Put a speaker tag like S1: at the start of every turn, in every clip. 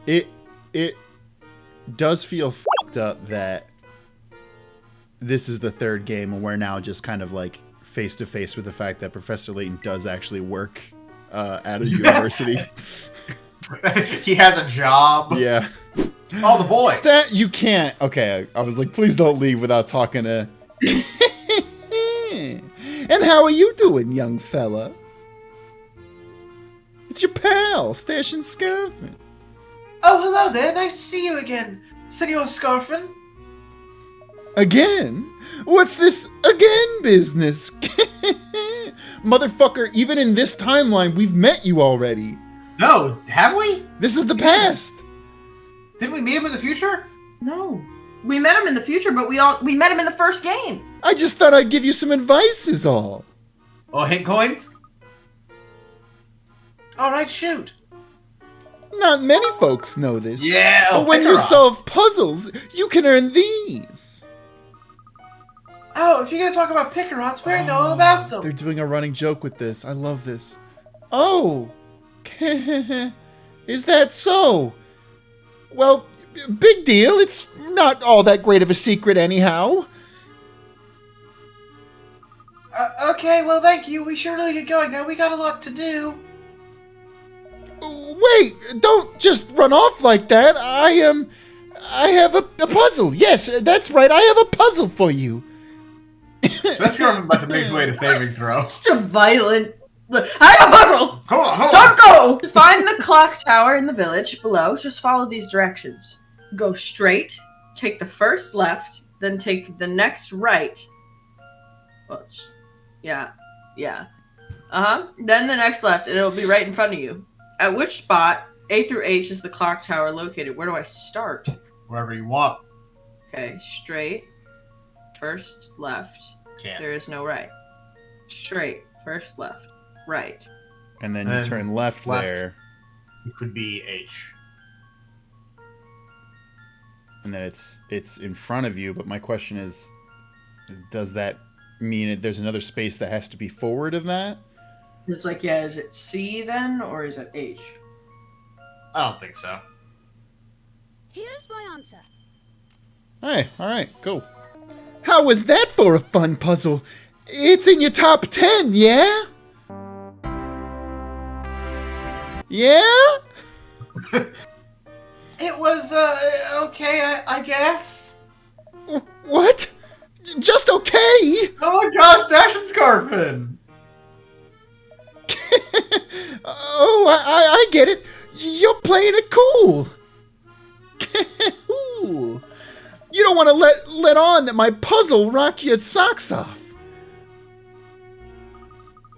S1: It does feel fucked up that this is the third game and we're now just kind of like face to face with the fact that Professor Layton does actually work at a university.
S2: He has a job.
S1: Yeah.
S2: Oh, the boy.
S1: You can't. Okay, I was like, please don't leave without talking to. And how are you doing, young fella? It's your pal, Stashin' Scarfin.
S2: Oh, hello there. Nice to see you again, Senor Scarfin.
S1: Again? What's this again business? Motherfucker, even in this timeline, we've met you already.
S2: No, have we?
S1: This is the past.
S2: Didn't we meet him in the future?
S3: No. We met him in the future, but we met him in the first game.
S1: I just thought I'd give you some advice is all.
S2: Oh, hint coins? Alright, shoot.
S1: Not many folks know this.
S2: Yeah,
S1: but when you solve puzzles, you can earn these.
S2: Oh, if you're gonna talk about Picarots, we already know all about them.
S1: They're doing a running joke with this. I love this. Oh. Is that so? Well, big deal. It's not all that great of a secret anyhow.
S2: Okay, well, thank you. We should really get going now. We got a lot to do.
S1: Wait, don't just run off like that. I have a puzzle. Yes, that's right. I have a puzzle for you.
S2: So that's going about to make his way to saving throw.
S3: Such a violent... I have a puzzle!
S2: Hold on.
S3: Don't go! To find the clock tower in the village below, just follow these directions. Go straight, take the first left, then take the next right. Well, yeah. Then the next left, and it'll be right in front of you. At which spot, A through H, is the clock tower located? Where do I start?
S2: Wherever you want.
S3: Okay, straight, first left.
S2: Can't.
S3: There is no right. Straight, first left, right.
S1: And then you turn left there.
S2: It could be H.
S1: And then it's in front of you, but my question is, does that mean there's another space that has to be forward of that?
S3: It's like, yeah, is it C then, or is it H?
S2: I don't think so.
S4: Here's my answer.
S1: Hey, alright, cool. How was that for a fun puzzle? It's in your top 10, yeah? Yeah?
S2: It was, okay, I guess.
S1: What? Just okay?
S2: Oh my god, Stash and Scarfin!
S1: Oh, I get it. You're playing it cool. Ooh. You don't want to let on that my puzzle rocked your socks off.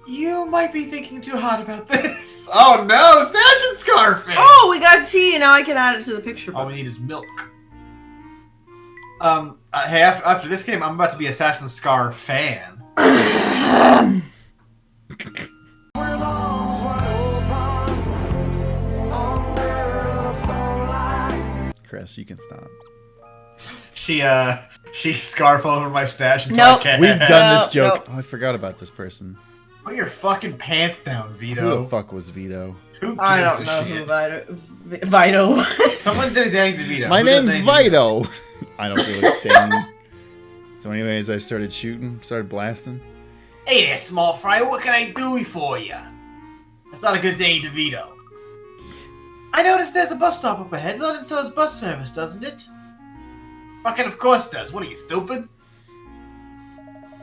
S2: You might be thinking too hard about this. Oh no, Stash and Scarfin!
S3: Oh, we got tea, now I can add it to the picture book.
S2: All we need is milk. Hey, after this game, I'm about to be a Assassin's Scar fan.
S1: Chris, you can stop.
S2: She scarf over my stash until
S3: Nope.
S2: I can't.
S1: We've done this
S3: No,
S1: joke.
S3: no.
S1: Oh, I forgot about this person.
S2: Put your fucking pants down,
S1: Who
S2: Vito.
S1: the fuck was Vito?
S2: Who gives
S3: I don't
S2: a
S3: know
S2: shit?
S3: who Vito was.
S2: Someone did anything to Vito.
S1: My
S2: Who does
S1: name's
S2: anything to
S1: Vito. I don't feel like thing. So anyways, I started shooting, started blasting.
S2: Hey there, small fry. What can I do for you? That's not a good day, DeVito. I noticed there's a bus stop up ahead. London sells bus service, doesn't it? Fucking of course it does. What are you, stupid?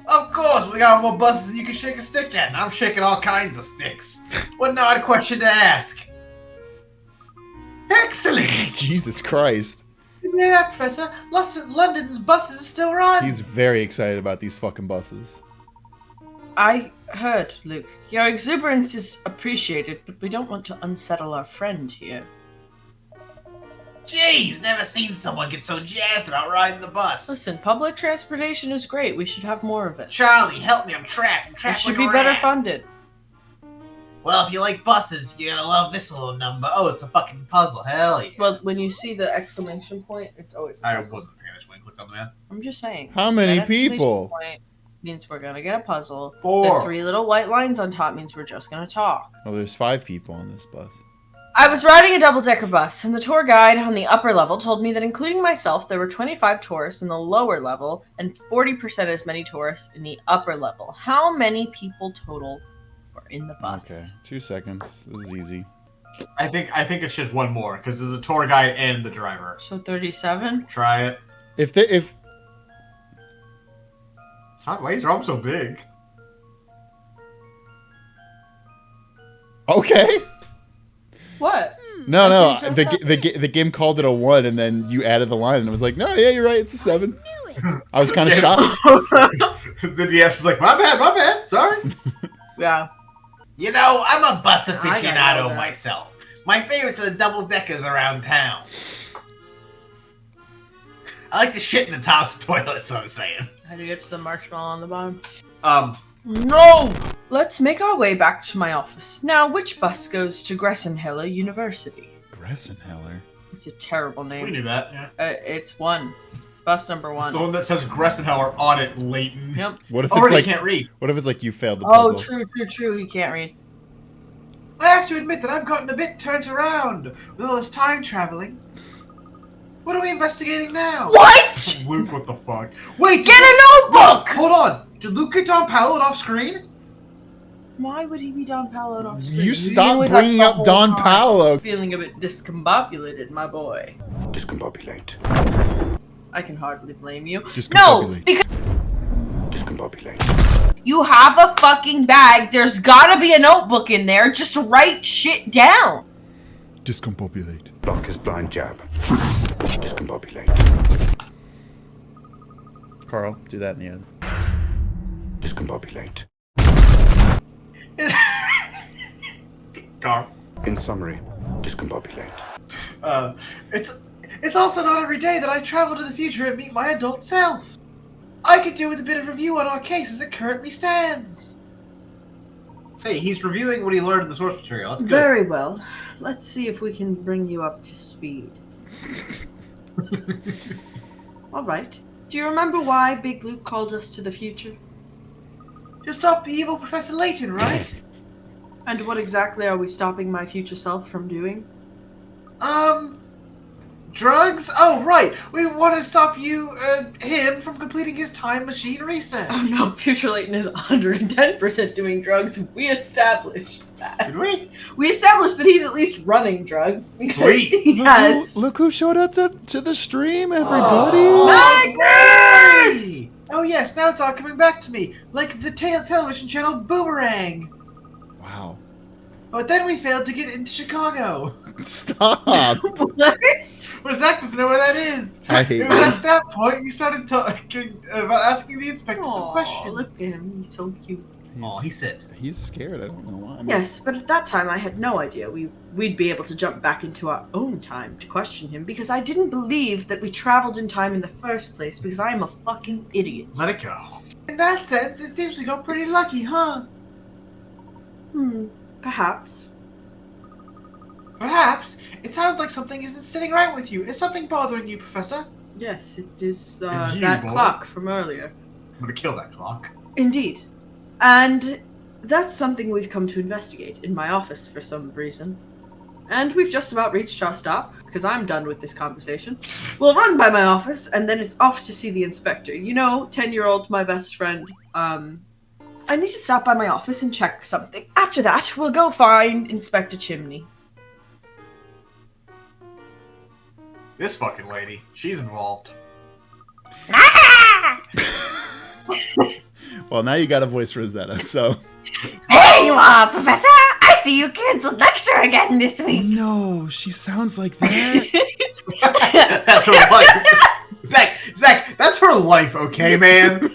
S2: Of course, we got more buses than you can shake a stick at, and I'm shaking all kinds of sticks. What an odd question to ask. Excellent!
S1: Jesus Christ.
S2: Yeah, Professor. London's buses still run.
S1: He's very excited about these fucking buses.
S3: I heard, Luke. Your exuberance is appreciated, but we don't want to unsettle our friend here.
S2: Jeez, never seen someone get so jazzed about riding the bus.
S3: Listen, public transportation is great. We should have more of it.
S2: Charlie, help me, I'm trapped. I'm
S3: It
S2: trapped
S3: should
S2: like
S3: be
S2: a
S3: better
S2: rat.
S3: funded.
S2: Well, if you like buses, you're gonna love this little number. Oh, it's a fucking puzzle. Hell yeah.
S3: Well, when you see the exclamation point, it's always a
S2: I
S3: puzzle.
S2: wasn't paying attention when I clicked on the map.
S3: I'm just saying.
S1: How many
S3: That exclamation
S1: people?
S3: point means we're gonna get a puzzle.
S2: 4.
S3: The 3 little white lines on top means we're just gonna talk.
S1: Oh, there's 5 people on this bus.
S3: I was riding a double-decker bus, and the tour guide on the upper level told me that including myself, there were 25 tourists in the lower level and 40% as many tourists in the upper level. How many people total were in the bus?
S1: Okay, 2 seconds. This is easy.
S2: I think it's just one more because there's a tour guide and the driver.
S3: So 37?
S2: Try it.
S1: If
S2: It's not. Why is Rome so big?
S1: okay.
S3: What?
S1: No.
S3: Okay,
S1: The game called it a 1, and then you added the line, and it was like, no, yeah, you're right. It's a 7.
S4: Knew it.
S1: I was kind of
S2: Yeah.
S1: shocked.
S2: The DS is like, my bad, sorry.
S3: Yeah.
S2: You know, I'm a bus
S3: I know
S2: aficionado
S3: that.
S2: myself. My favorites are the double-deckers around town. I like to shit in the top toilet, so I'm saying.
S3: How do you get to the marshmallow on the bottom?
S2: No!
S3: Let's make our way back to my office. Now, which bus goes to Gressenheller University?
S1: Gressenheller.
S3: It's a terrible
S2: We
S3: name.
S2: knew that, yeah.
S3: It's 1. Bus number 1.
S2: It's the one that says Gressenheller on it, Layton.
S3: Yep.
S1: What if it's
S2: Already
S1: like?
S2: can't read.
S1: What if it's like you failed the
S3: Oh,
S1: puzzle?
S3: true. He can't read.
S2: I have to admit that I've gotten a bit turned around with all this time traveling. What are we investigating now?
S3: What?
S2: Luke, what the fuck? Wait,
S3: Get a notebook!
S2: Hold on. Did Luke get Don Paolo off screen?
S3: Why would he be Don Paolo off screen?
S1: You
S3: He's been
S1: stop
S3: with us
S1: bringing
S3: the
S1: up
S3: whole
S1: Don
S3: time.
S1: Paolo.
S3: Feeling a bit discombobulated, my boy.
S5: Discombobulate.
S3: I can hardly blame you. No,
S1: Discombobulate.
S3: because
S5: Discombobulate.
S3: you have a fucking bag. There's gotta be a notebook in there. Just write shit down.
S1: Discombobulate.
S5: Block his blind jab. Discombobulate.
S1: Carl, do that in the end.
S5: Discombobulate.
S2: Carl.
S5: In summary, discombobulate.
S2: It's also not every day that I travel to the future and meet my adult self. I could do with a bit of review on our case as it currently stands. Hey, he's reviewing what he learned in the source material. That's good.
S3: Very well. Let's see if we can bring you up to speed. All right. Do you remember why Big Luke called us to the future?
S2: To stop the evil Professor Layton, right?
S3: And what exactly are we stopping my future self from doing?
S2: Drugs? Oh, right. We want to stop him from completing his time machine research.
S3: Oh no, Future Layton is 110% doing drugs. We established that.
S2: Did we?
S3: We established that he's at least running drugs. because
S2: Sweet.
S3: he has.
S1: Look who showed up to the stream, everybody.
S3: Magnus!
S2: Oh yes, now it's all coming back to me, like the television channel Boomerang.
S1: Wow.
S2: But then we failed to get into Chicago.
S1: Stop.
S3: What?
S2: But Zach doesn't know where that is.
S1: I hate
S2: It was
S1: you.
S2: at that point you started talking about asking the inspector some
S3: Aw,
S2: questions.
S3: look at him. He's so cute.
S2: Oh, he said.
S1: He's scared. I don't know why.
S3: Yes, but at that time I had no idea we'd be able to jump back into our own time to question him because I didn't believe that we traveled in time in the first place because I am a fucking idiot.
S2: Let it go. In that sense, it seems we got pretty lucky, huh?
S3: Perhaps.
S2: Perhaps. It sounds like something isn't sitting right with you. Is something bothering you, Professor?
S3: Yes, it is
S2: It's you,
S3: that
S2: boy.
S3: clock from earlier.
S2: I'm gonna kill that clock.
S3: Indeed. And that's something we've come to investigate in my office for some reason. And we've just about reached our stop, because I'm done with this conversation. We'll run by my office, and then it's off to see the inspector. You know, 10-year-old, my best friend. I need to stop by my office and check something. After that, we'll go find Inspector Chimney.
S2: This fucking lady, she's involved.
S1: Well, now you got a voice Rosetta, so.
S6: There you are, Professor! I see you canceled lecture again this week!
S1: No, she sounds like that.
S2: That's her life. Zach, that's her life, okay, man?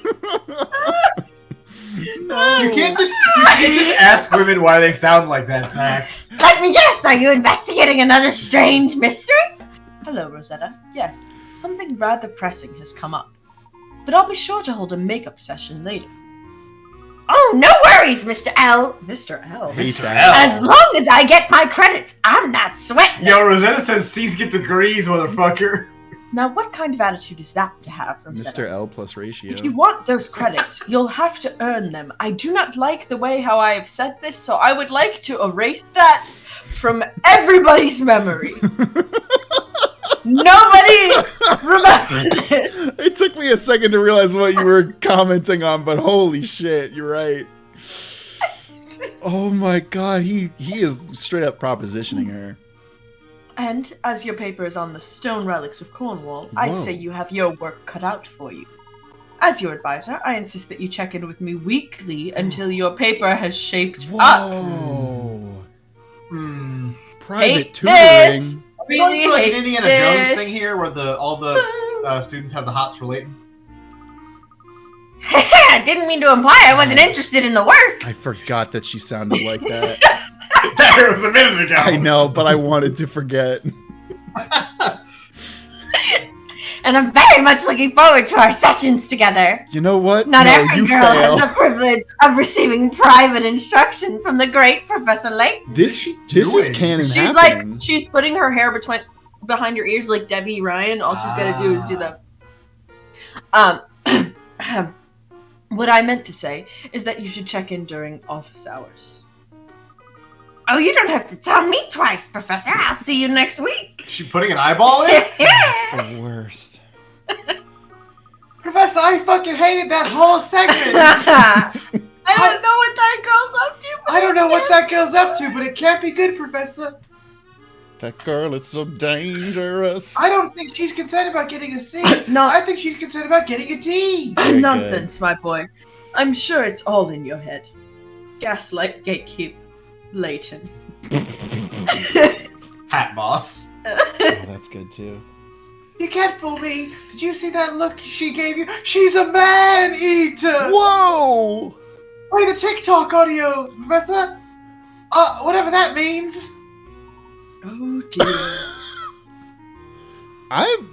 S1: No.
S2: You can't just ask women why they sound like that, Zach.
S6: Let me guess, are you investigating another strange mystery?
S3: Hello, Rosetta. Yes, something rather pressing has come up. But I'll be sure to hold a makeup session later.
S6: Oh, no worries, Mr. L.
S3: Mr. L.
S2: Mr.
S1: L.
S6: As long as I get my credits, I'm not sweating.
S2: Yo, Rosetta says C's get degrees, motherfucker.
S3: Now, what kind of attitude is that to have, Rosetta?
S1: Mr. L plus ratio.
S3: If you want those credits, you'll have to earn them. I do not like the way how I have said this, so I would like to erase that from everybody's memory. Nobody remembers this.
S1: It took me a second to realize what you were commenting on, but holy shit, you're right. Oh my god, he is straight up propositioning her.
S3: And as your paper is on the stone relics of Cornwall, I'd say you have your work cut out for you. As your advisor, I insist that you check in with me weekly until your paper has shaped up.
S1: Whoa. Private
S3: Hate
S1: tutoring.
S3: this.
S2: Are we going for like an
S3: hate
S2: Indiana
S3: this.
S2: Jones thing here, where all the students have the hots for Layton?
S6: Didn't mean to imply I wasn't interested in the work.
S1: I forgot that she sounded like that.
S2: It was a minute ago.
S1: I know, but I wanted to forget.
S6: And I'm very much looking forward to our sessions together.
S1: You know what?
S6: Not
S1: No,
S6: every
S1: you
S6: girl
S1: fail.
S6: has the privilege of receiving private instruction from the great Professor Layton.
S1: This is canon
S3: She's
S1: happening.
S3: like, she's putting her hair behind her ears like Debbie Ryan. All she's got to do is do that. What I meant to say is that you should check in during office hours.
S6: Oh, you don't have to tell me twice, Professor. I'll see you next week.
S2: Is she putting an eyeball in?
S1: the worst.
S2: Professor, I fucking hated that whole segment.
S3: I don't know what that girl's up to.
S2: I don't know what that girl's up to, but it can't be good, Professor.
S1: That girl is so dangerous.
S2: I don't think she's concerned about getting a C.
S3: No.
S2: I think she's concerned about getting a D.
S1: Very
S3: Nonsense, my boy. I'm sure it's all in your head. Gaslight, gatekeep, Layton.
S2: Hat boss.
S1: Oh, that's good too.
S2: You can't fool me. Did you see that look she gave you? She's a man-eater.
S1: Whoa!
S2: Play the TikTok audio, Professor. Whatever that means.
S3: Oh dear.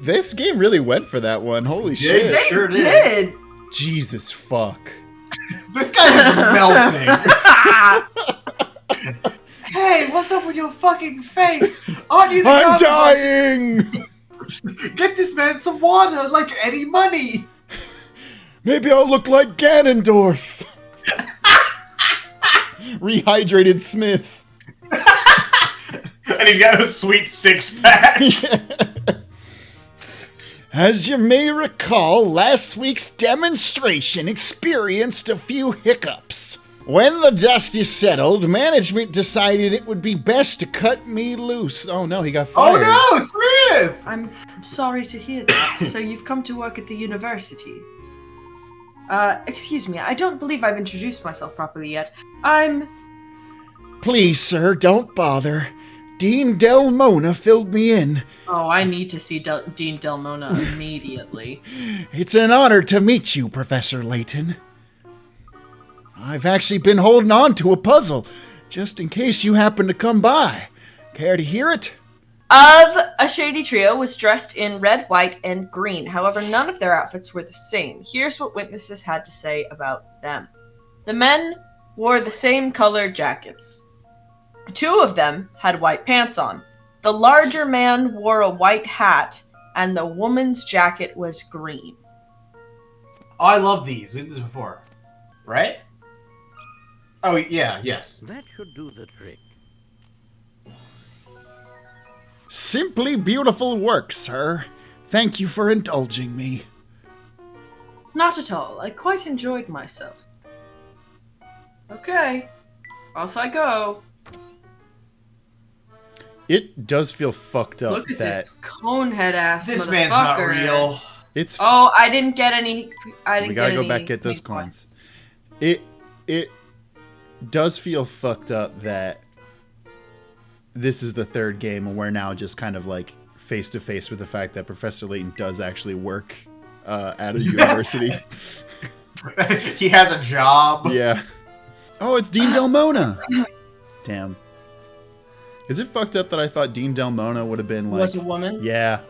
S1: This game really went for that one. Holy shit.
S2: They sure
S3: did.
S1: Jesus fuck.
S2: This guy is melting. Hey, what's up with your fucking face? Aren't you the
S1: I'm
S2: god-
S1: dying!
S2: Get this man some water, like Eddie Money.
S1: Maybe I'll look like Ganondorf. Rehydrated Smith.
S2: And he's got a sweet six-pack.
S1: As you may recall, last week's demonstration experienced a few hiccups. When the dust is settled, management decided it would be best to cut me loose. Oh no, he got fired.
S2: Oh no, Smith!
S3: I'm sorry to hear that. So you've come to work at the university. Excuse me, I don't believe I've introduced myself properly yet.
S1: Please, sir, don't bother. Dean Del Mona filled me in.
S3: Oh, I need to see Dean Del Mona immediately.
S1: It's an honor to meet you, Professor Layton. I've actually been holding on to a puzzle, just in case you happen to come by. Care to hear it?
S3: A shady trio was dressed in red, white, and green. However, none of their outfits were the same. Here's what witnesses had to say about them. The men wore the same colored jackets. 2 of them had white pants on. The larger man wore a white hat, and the woman's jacket was green.
S2: Oh, I love these. We did this before. Right? Oh, yeah, yes.
S7: That should do the trick.
S1: Simply beautiful work, sir. Thank you for indulging me.
S3: Not at all. I quite enjoyed myself. Okay. Off I go.
S1: It does feel fucked up
S3: Look at
S1: that
S3: this conehead ass
S2: This
S3: motherfucker.
S2: man's not real.
S1: it's.
S3: Oh, I didn't get any. I didn't
S1: We gotta
S3: get
S1: go
S3: any
S1: back get those
S3: pink
S1: coins. It does feel fucked up that this is the 3rd game and we're now just kind of like face to face with the fact that Professor Layton does actually work at a university.
S2: He has a job.
S1: Yeah. Oh, it's Dean Del Mona. Damn. Is it fucked up that I thought Dean Del Mona would have been like...
S3: Was a woman?
S1: Yeah.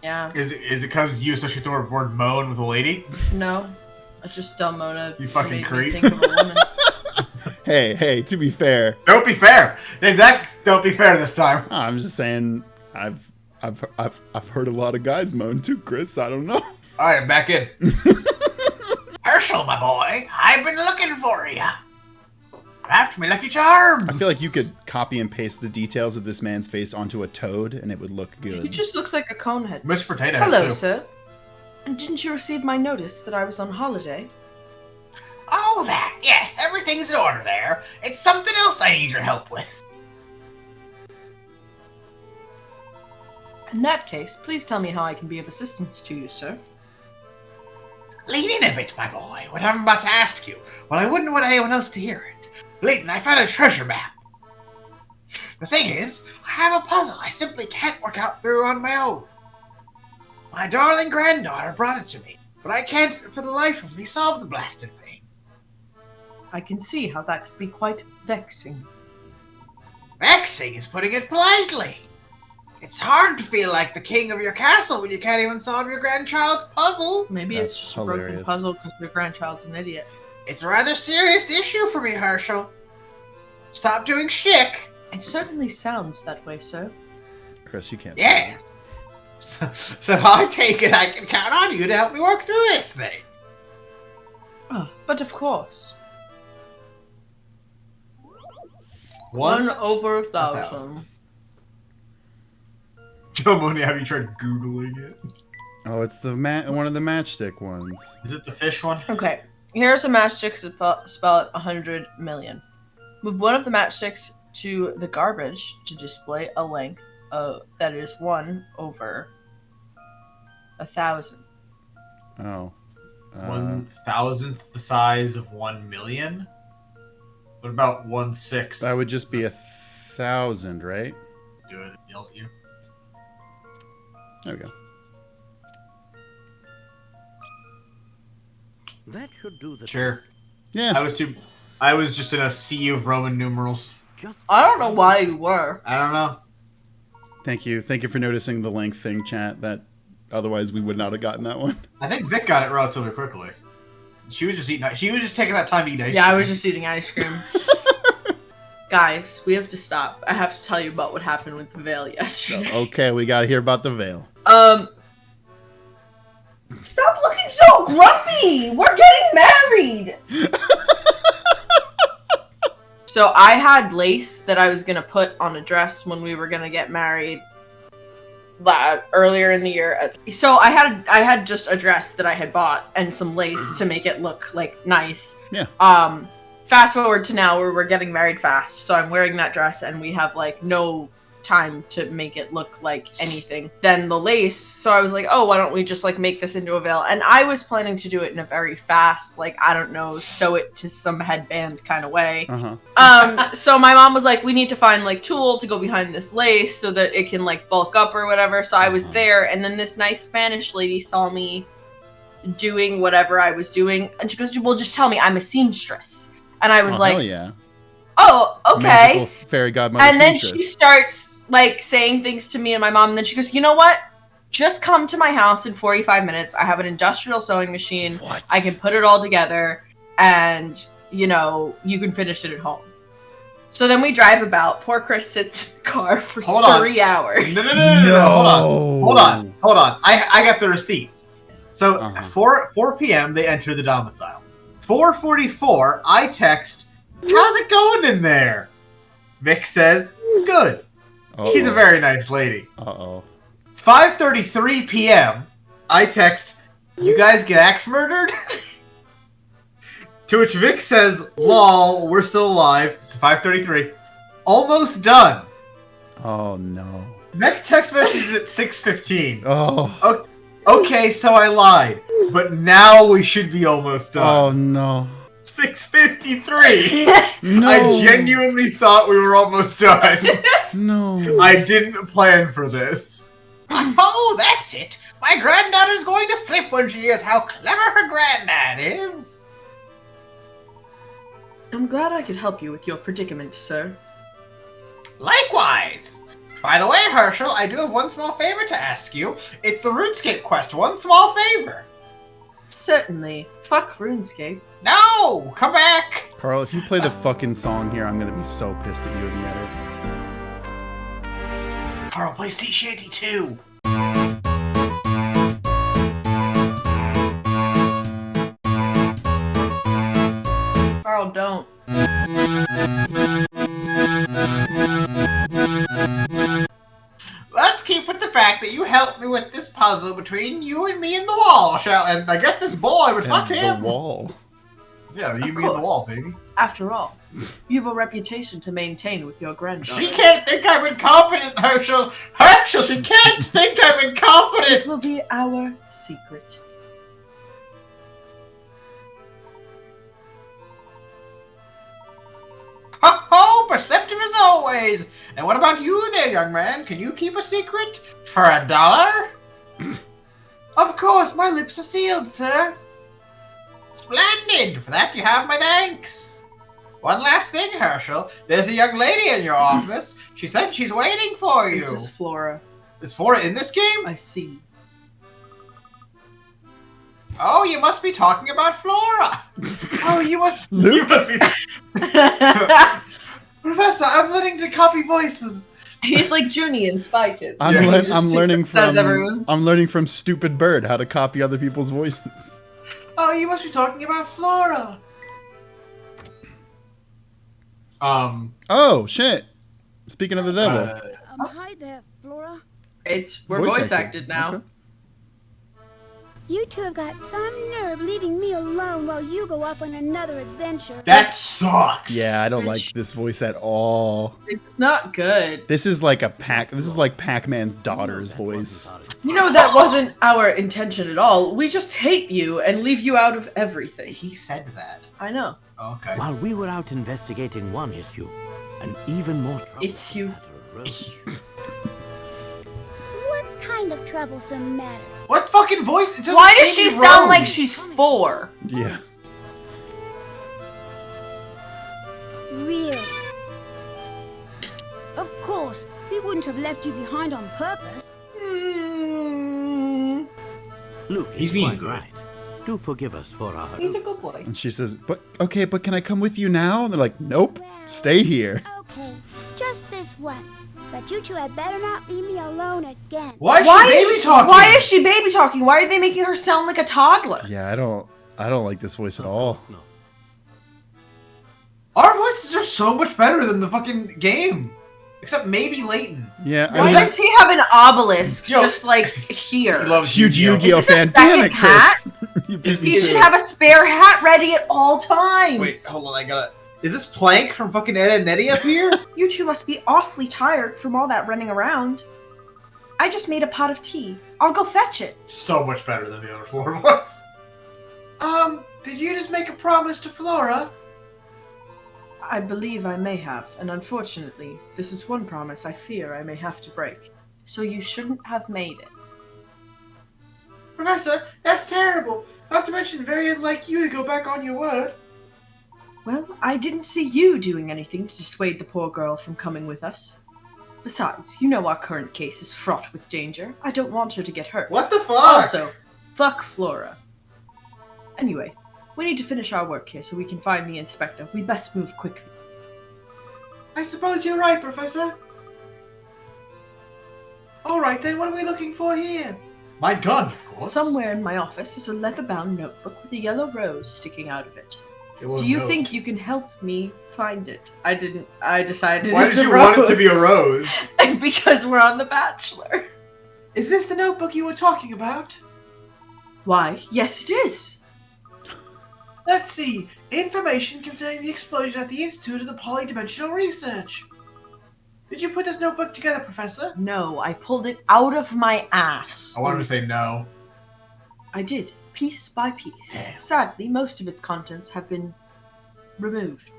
S3: Yeah.
S2: Is it because you associate the word moan with a lady?
S3: No. It's just Del Mona.
S2: You fucking
S3: made me
S2: creep.
S3: think of a woman.
S1: Hey, to be fair.
S2: Don't be fair. Hey, Zach, don't be fair this time.
S1: I'm just saying I've heard a lot of guys moan too, Chris. I don't know.
S2: All right, I'm back in. Herschel, my boy, I've been looking for you. after me, Lucky Charms!
S1: I feel like you could copy and paste the details of this man's face onto a toad, and it would look
S3: He
S1: good.
S3: just looks like a conehead.
S2: Mr. Potato Head,
S3: Hello,
S2: too.
S3: sir. And didn't you receive my notice that I was on holiday?
S2: Oh, that! Yes, everything's in order there. It's something else I need your help with.
S3: In that case, please tell me how I can be of assistance to you, sir.
S2: Lean in a bit, my boy. What I'm about to ask you. Well, I wouldn't want anyone else to hear it. Layton, I found a treasure map. The thing is, I have a puzzle I simply can't work out through on my own. My darling granddaughter brought it to me, but I can't for the life of me solve the blasted thing.
S3: I can see how that could be quite vexing.
S2: Vexing is putting it politely. It's hard to feel like the king of your castle when you can't even solve your grandchild's puzzle.
S3: Maybe
S1: That's
S3: it's just a broken
S1: hilarious.
S3: puzzle because your grandchild's an idiot.
S2: It's a rather serious issue for me, Herschel. Stop doing shtick.
S3: It certainly sounds that way, sir.
S1: Chris, you can't.
S2: Yes. So I take it I can count on you to help me work through this thing.
S3: Oh, but of course.
S2: One.
S3: 1 over
S2: 1,000.
S3: 1,000.
S2: Joe Money, have you tried Googling it?
S1: Oh, it's the one of the matchstick ones.
S2: Is it the fish one?
S3: Okay, here's a matchstick spell at 100 million. Move one of the matchsticks to the garbage to display a length that is 1 over 1,000.
S1: Oh.
S2: 1,000th the size of 1 million? What about 1/6?
S1: That would just be 1,000, right?
S2: Do it. It yells at you.
S1: There we go.
S7: That should do the
S2: Sure.
S1: Yeah.
S2: I was just in a sea of Roman numerals.
S7: Just
S3: I don't know why you were.
S2: I don't know.
S1: Thank you. Thank you for noticing the length thing, chat. That otherwise we would not have gotten that one.
S2: I think Vic got it relatively quickly. She was just taking that time to eat ice
S3: Yeah,
S2: cream.
S3: I was just eating ice cream. Guys, we have to stop. I have to tell you about what happened with the veil yesterday.
S1: Okay, we gotta hear about the veil.
S3: Stop looking so grumpy! We're getting married! So I had lace that I was gonna put on a dress when we were gonna get married earlier in the year. So I had just a dress that I had bought and some lace to make it look like nice.
S1: Yeah.
S3: Fast forward to now where we're getting married fast. So I'm wearing that dress and we have like no time to make it look like anything. Then the lace, so I was like, oh, why don't we just like make this into a veil? And I was planning to do it in a very fast, like, I don't know, sew it to some headband kind of way. So my mom was like, we need to find like tulle to go behind this lace so that it can like bulk up or whatever. So I was there, and then this nice Spanish lady saw me doing whatever I was doing, and she goes, well, just tell me I'm a seamstress. And I was like,
S1: hell yeah.
S3: oh, okay.
S1: Magical fairy godmother
S3: And then
S1: seamstress.
S3: she starts like saying things to me and my mom, and then she goes, you know what? Just come to my house in 45 minutes. I have an industrial sewing machine.
S1: What?
S3: I can put it all together, and you know, you can finish it at home. So then we drive about. Poor Chris sits in the car for 3 hours.
S2: No. Hold on. I got the receipts. So 4 p.m. they enter the domicile. 4:44 I text, how's it going in there? Vic says, good. She's a very nice lady. 5:33 p.m. I text, you guys get axe murdered? To which Vic says, lol, we're still alive. It's 5:33. Almost done.
S1: Oh no.
S2: Next text message is at 6:15.
S1: Oh.
S2: Okay, so I lied. But now we should be almost done.
S1: Oh no.
S2: 6:53.
S1: No.
S2: I genuinely thought we were almost done.
S1: No.
S2: I didn't plan for this. Oh, that's it. My granddaughter's going to flip when she hears how clever her granddad is.
S3: I'm glad I could help you with your predicament, sir.
S2: Likewise. By the way, Herschel, I do have one small favor to ask you. It's the RuneScape quest. One small favor.
S3: Certainly. Fuck RuneScape.
S2: No! Come back!
S1: Carl, if you play the fucking song here, I'm gonna be so pissed at you in the edit.
S2: Carl, play Sea Shanty 2.
S3: Carl, don't.
S2: help me with this puzzle between you and me and the wall, and I guess this boy would fuck
S1: And
S2: him.
S1: the wall.
S2: Yeah, you,
S3: Of
S2: me, and the
S3: course.
S2: wall, baby.
S3: After all, you have a reputation to maintain with your granddaughter.
S2: She can't think I'm incompetent, Herschel. Herschel, she can't think I'm
S3: It
S2: incompetent.
S3: will be our secret.
S2: Ho ho, perceptive as always. And what about you there, young man? Can you keep a secret for $1? Of course, my lips are sealed, sir. Splendid. For that, you have my thanks. One last thing, Herschel. There's a young lady in your office. She said she's waiting for you.
S3: This is Flora.
S2: Is Flora in this game?
S3: I see.
S2: Oh, you must be talking about Flora. Oh, you must.
S1: Luke?
S2: You must be. Professor, I'm learning to copy voices.
S3: He's like Junie in Spy Kids.
S1: I'm,
S2: Yeah,
S1: lear-
S3: He just
S1: I'm learning
S3: says
S1: from
S3: everyone's.
S1: I'm learning from Stupid Bird how to copy other people's voices.
S2: Oh, you must be talking about Flora.
S1: Oh shit! Speaking of the devil,
S4: Hi there, Flora.
S3: We're voice
S1: acting.
S3: acted now.
S1: Okay.
S4: You two have got some nerve leaving me alone while you go off on another adventure.
S2: That sucks.
S1: Yeah, I don't like this voice at all.
S3: It's not good.
S1: This is like This is like Pac-Man's daughter's voice.
S3: You know, that wasn't our intention at all. We just hate you and leave you out of everything.
S2: He said that.
S3: I know.
S2: Okay.
S7: While we were out investigating one issue, an even more troublesome
S3: Issue.
S7: matter arose.
S4: What kind of troublesome matter?
S2: What fucking voice? It sounds
S3: Why
S2: like
S3: does she
S2: Amy
S3: sound like
S2: Rose.
S3: she's 4?
S1: Yeah.
S4: Really? Of course, we wouldn't have left you behind on purpose.
S7: Luke
S2: He's
S7: is
S2: being
S7: quite
S2: good.
S7: right. Do forgive us for our...
S3: He's a good boy.
S1: And she says, "But okay, but can I come with you now?" And they're like, "Nope, stay here."
S4: Okay, just this once. But you two had better not leave me alone again.
S2: Why is she baby talking?
S3: Why is she baby talking? Why are they making her sound like a toddler?
S1: Yeah, I don't like this voice at
S7: Of
S1: all.
S7: course not.
S2: Our voices are so much better than the fucking game. Except maybe Layton.
S1: Yeah, I
S3: Why
S1: mean,
S3: does he have an obelisk
S2: Yo.
S3: just like here?
S2: He loves
S1: huge Yu-Gi-Oh
S3: Is this a
S1: fan. Damn it,
S3: second hat?
S1: Chris. You beat
S2: Is
S1: me
S3: You
S1: to
S3: should
S1: it.
S3: have a spare hat ready at all times.
S2: Wait, hold on, I gotta... Is this Plank from fucking Ed and Nettie up here?
S3: You two must be awfully tired from all that running around. I just made a pot of tea. I'll go fetch it.
S2: So much better than the other 4 of us. Did you just make a promise to Flora?
S3: I believe I may have, and unfortunately, this is one promise I fear I may have to break. So you shouldn't have made it.
S2: Professor, that's terrible. Not to mention very unlike you to go back on your word.
S3: Well, I didn't see you doing anything to dissuade the poor girl from coming with us. Besides, you know our current case is fraught with danger. I don't want her to get hurt.
S2: What the fuck?
S3: Also, fuck Flora. Anyway, we need to finish our work here so we can find the inspector. We best move quickly.
S2: I suppose you're right, Professor. Alright then, what are we looking for here? My gun, of course.
S3: Somewhere in my office is a leather-bound notebook with a yellow rose sticking out of it.
S2: It was
S3: Do you
S2: note.
S3: think you can help me find it? I didn't. I decided
S2: Why
S3: it's
S2: did
S3: a
S2: you
S3: rose.
S2: want it to be a rose?
S3: Because we're on The Bachelor.
S2: Is this the notebook you were talking about?
S3: Why, yes it is.
S2: Let's see. Information concerning the explosion at the Institute of the Polydimensional Research. Did you put this notebook together, Professor?
S3: No, I pulled it out of my ass.
S2: to say no.
S3: I did, piece by piece.
S2: Yeah.
S3: Sadly, most of its contents have been removed.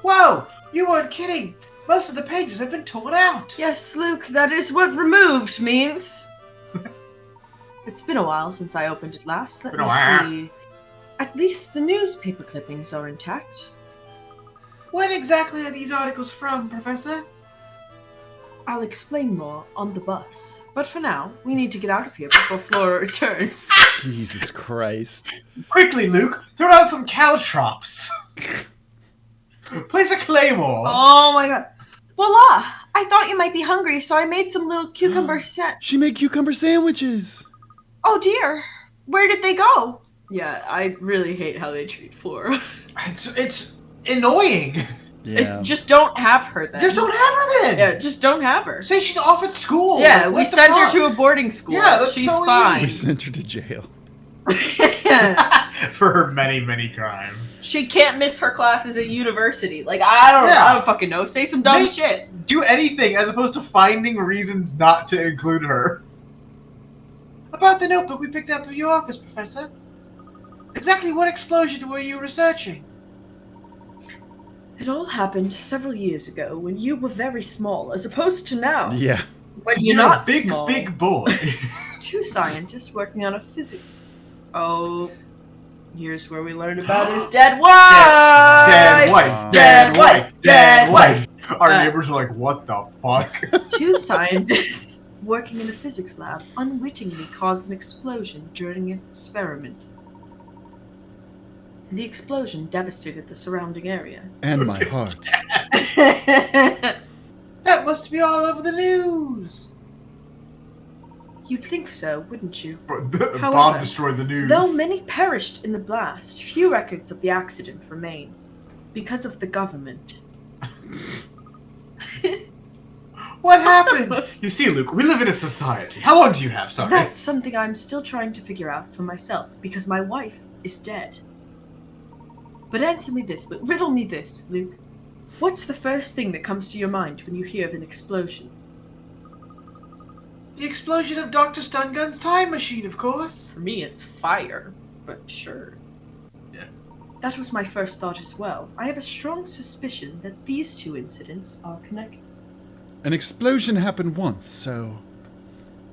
S2: Whoa! You weren't kidding! Most of the pages have been torn out!
S3: Yes, Luke, that is what removed means. It's been a while since I opened it last. Let
S2: Been a
S3: me
S2: while.
S3: see. At least the newspaper clippings are intact.
S2: When exactly are these articles from, Professor?
S3: I'll explain more on the bus. But for now, we need to get out of here before Flora returns.
S1: Jesus Christ.
S2: Quickly, Luke! Throw down some caltrops! Place a claymore!
S3: Oh my god. Voila! I thought you might be hungry, so I made some little cucumber
S1: She made cucumber sandwiches.
S3: Oh dear. Where did they go? Yeah, I really hate how they treat Flora.
S2: It's annoying!
S1: Yeah.
S3: It's just don't have her then.
S2: Just don't have her then.
S3: Yeah, just don't have her.
S2: Say she's off at school.
S3: Yeah,
S2: Like,
S3: we
S2: what the
S3: sent her
S2: fuck?
S3: to a boarding school.
S2: Yeah, that's
S3: She's
S2: so
S3: fine.
S1: We sent her to jail.
S2: For her many, many crimes.
S3: She can't miss her classes at university. Like, I don't fucking know. Say some dumb shit.
S2: Do anything as opposed to finding reasons not to include her. About the notebook we picked up at your office, Professor. Exactly what explosion were you researching?
S3: It all happened several years ago when you were very small, as opposed to now.
S1: Yeah.
S3: When
S2: You're
S3: not
S2: a big,
S3: small.
S2: big boy.
S3: Two scientists working on a physics. Oh, here's where we learned about his dead wife.
S2: Dead wife. Dead wife. Dead wife. Our neighbors are like, what the fuck?
S3: Two scientists working in a physics lab unwittingly caused an explosion during an experiment. The explosion devastated the surrounding area.
S1: And my heart.
S2: That must be all over the news.
S3: You'd think so, wouldn't you?
S2: The
S3: However,
S2: bomb destroyed the news.
S3: Though many perished in the blast, few records of the accident remain. Because of the government.
S2: What happened? You see, Luke, we live in a society. How long do you have, sorry?
S3: That's something I'm still trying to figure out for myself, because my wife is dead. But answer me this, Luke. Riddle me this, Luke. What's the first thing that comes to your mind when you hear of an explosion?
S2: The explosion of Dr. Stungun's time machine, of course.
S3: For me, it's fire, but sure.
S2: Yeah.
S3: That was my first thought as well. I have a strong suspicion that these two incidents are connected.
S1: An explosion happened once, so...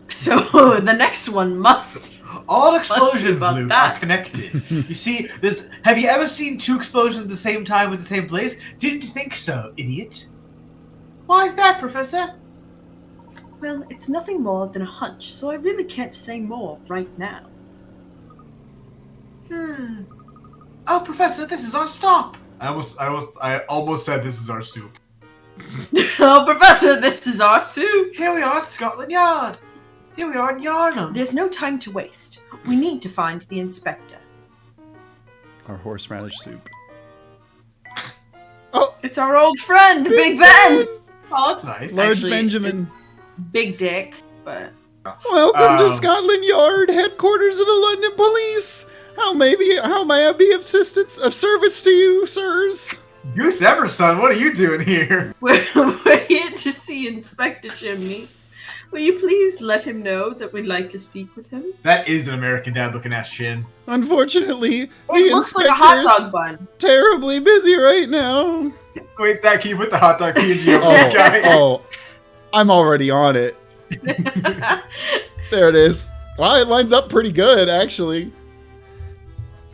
S3: So, the next one must...
S2: All explosions,
S3: about
S2: Luke,
S3: that.
S2: are connected. You see, have you ever seen two explosions at the same time at the same place? Didn't you think so, idiot? Why is that, Professor?
S3: Well, it's nothing more than a hunch, so I really can't say more right now.
S2: Oh, Professor, this is our stop. I almost said this is our soup.
S3: Oh, Professor, this is our soup!
S2: Here we are at Scotland Yard. Here we are in Yarnham.
S3: There's no time to waste. We need to find the inspector.
S1: Our horseradish soup.
S3: It's our old friend, Big Ben!
S2: Oh, that's nice.
S1: Large
S3: Actually,
S1: Benjamin.
S3: Big Dick, but...
S1: Welcome to Scotland Yard, headquarters of the London Police. How may I be of service to you, sirs?
S2: Goose Emerson, what are you doing here?
S3: We're here to see Inspector Chimney. Will you please let him know that we'd like to speak with him?
S2: That is an American dad looking ass chin.
S1: Unfortunately,
S3: It
S1: the
S3: looks like a hot
S1: inspector's
S3: dog bun.
S1: terribly busy right now.
S2: Wait, Zach, can you put the hot dog PNG over this guy?
S1: Oh, I'm already on it. There it is. Wow, it lines up pretty good, actually.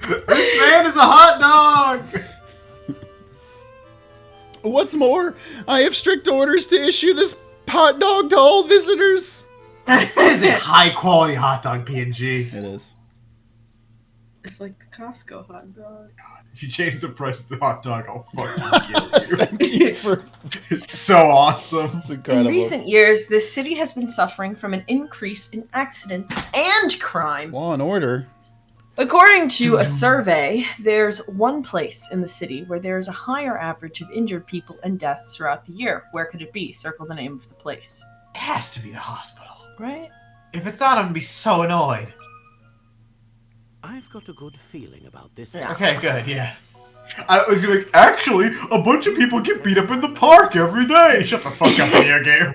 S2: This man is a hot dog!
S1: What's more, I have strict orders to issue this hot dog to all visitors.
S2: That is a high quality hot dog PNG.
S1: It is.
S3: It's like the Costco hot dog.
S2: If you change the price of the hot dog, I'll fucking kill you.
S1: Thank you for...
S2: It's so awesome.
S1: It's incredible.
S3: In recent years, this city has been suffering from an increase in accidents and crime.
S1: Law and order.
S3: According to a survey, there's one place in the city where there is a higher average of injured people and deaths throughout the year. Where could it be? Circle the name of the place.
S2: It has to be the hospital.
S3: Right?
S2: If it's not, I'm gonna be so annoyed.
S7: I've got a good feeling about this.
S3: Yeah.
S2: Okay, good, yeah. I was gonna be, actually, a bunch of people get beat up in the park every day. Shut the fuck up, video game.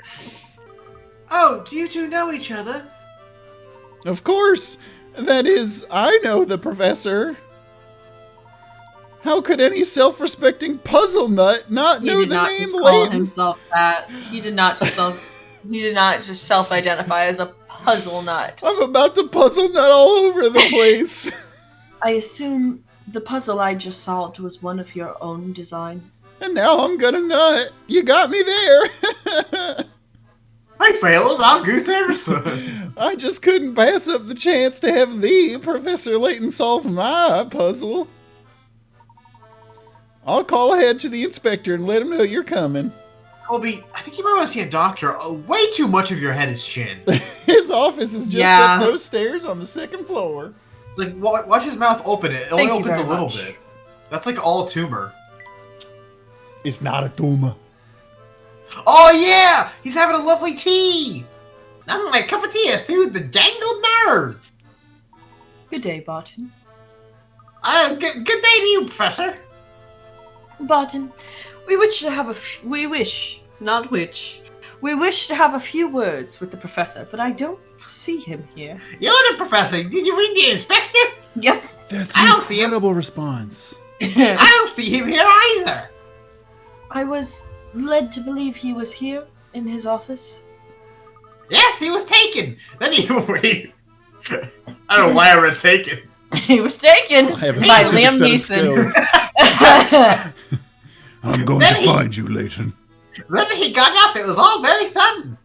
S2: Oh, do you two know each other?
S1: Of course. That is, I know the professor. How could any self-respecting puzzle nut not know the name
S3: just call
S1: Layton?
S3: himself that. He did not just self-identify as a puzzle nut.
S1: I'm about to puzzle nut all over the place.
S3: I assume the puzzle I just solved was one of your own design.
S1: And now I'm gonna nut. You got me there.
S2: Hi, fellas, I'm Goose Emerson.
S1: I just couldn't pass up the chance to have the Professor Layton solve my puzzle. I'll call ahead to the inspector and let him know you're coming.
S2: Colby, I think you might want to see a doctor. Way too much of your head is chin.
S1: His office is just up those stairs on the second floor.
S2: Like, watch his mouth open. It only
S3: Thank you
S2: opens a
S3: very
S2: little
S3: much.
S2: bit. That's like all tumor.
S1: It's not a tumor.
S2: Oh yeah! He's having a lovely tea! Nothing like a cup of tea to soothe the jangled nerves!
S3: Good day, Barton.
S2: Good day to you, Professor.
S3: Barton, we wish to have we wish to have a few words with the professor, but I don't see him here.
S2: You're the professor. Did you ring the inspector?
S3: Yep.
S1: That's
S2: I
S1: an
S2: don't see him.
S1: incredible response.
S2: I don't see him here either.
S3: I was led to believe he was here in his office.
S2: Yes, he was taken. Then he wait. I don't know why I read taken.
S3: He was taken
S1: I have a
S3: by
S1: specific
S3: Liam
S1: set of
S3: Neeson.
S1: skills. I'm going
S2: Then
S1: to
S2: he-
S1: find you, Layton.
S2: Then he got up. It was all very sudden.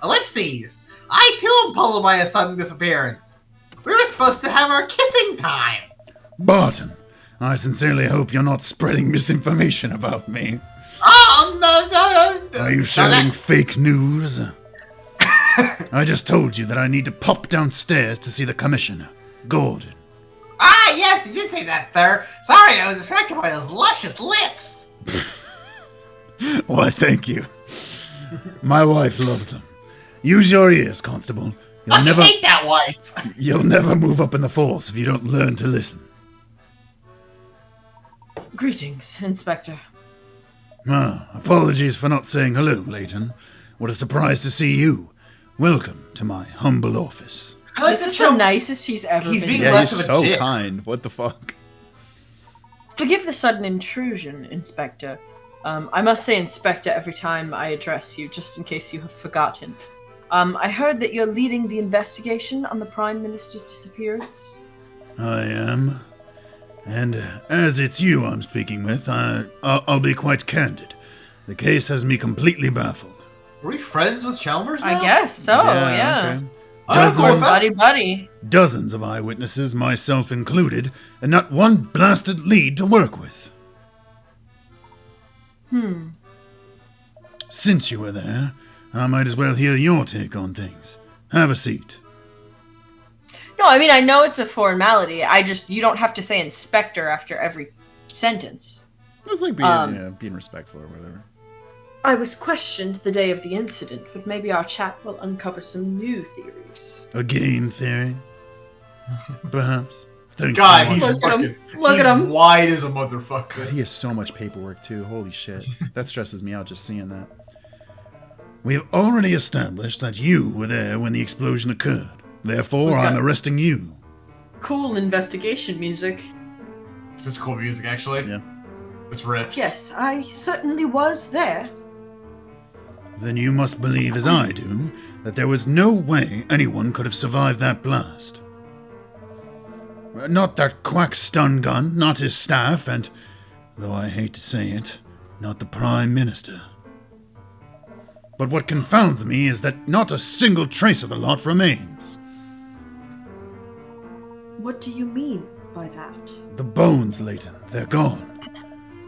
S2: Ellipses. I too am puzzled by his sudden disappearance. We were supposed to have our kissing time.
S1: Barton, I sincerely hope you're not spreading misinformation about me.
S2: Oh no!
S1: Are you shouting fake news? I just told you that I need to pop downstairs to see the commissioner, Gordon.
S2: Ah, yes, you did say that, sir. Sorry, I was distracted by those luscious lips.
S1: Why, thank you. My wife loves them. Use your ears, Constable.
S2: I hate that wife.
S1: You'll never move up in the force if you don't learn to listen.
S3: Greetings, Inspector.
S1: Apologies for not saying hello, Layton. What a surprise to see you. Welcome to my humble office.
S3: This is the nicest he's ever
S2: He's
S3: been.
S2: being
S1: Yeah,
S2: less
S1: he's
S2: of a
S1: so
S2: dick.
S1: kind. What the fuck?
S3: Forgive the sudden intrusion, Inspector. I must say Inspector every time I address you, just in case you have forgotten. I heard that you're leading the investigation on the Prime Minister's disappearance.
S1: I am. And as it's you I'm speaking with, I'll be quite candid. The case has me completely baffled.
S2: Were we friends with Chalmers now?
S3: I guess so, yeah.
S1: Okay.
S2: I'm cool with that.
S3: Buddy, buddy.
S1: Dozens of eyewitnesses, myself included, and not one blasted lead to work with. Since you were there, I might as well hear your take on things. Have a seat.
S3: No, I mean, I know it's a formality. You don't have to say Inspector after every sentence.
S1: It's like being respectful or whatever.
S3: I was questioned the day of the incident, but maybe our chat will uncover some new theories.
S1: A game theory? Perhaps. Thanks
S2: God,
S1: for
S2: he's
S1: watching.
S3: Look at
S2: fucking.
S3: him. Look
S2: he's
S3: at him.
S2: wide as a
S1: God,
S2: motherfucker.
S1: he has so much paperwork too. Holy shit. That stresses me out just seeing that. We have already established that you were there when the explosion occurred. Therefore, I'm arresting you.
S3: Cool investigation music.
S2: This is cool music, actually.
S1: Yeah.
S2: This rips.
S3: Yes, I certainly was there.
S1: Then you must believe, as I do, that there was no way anyone could have survived that blast. Not that quack stun gun, not his staff, and, though I hate to say it, not the Prime Minister. But what confounds me is that not a single trace of the lot remains.
S3: What do you mean by that?
S1: The bones, Layton, they're gone.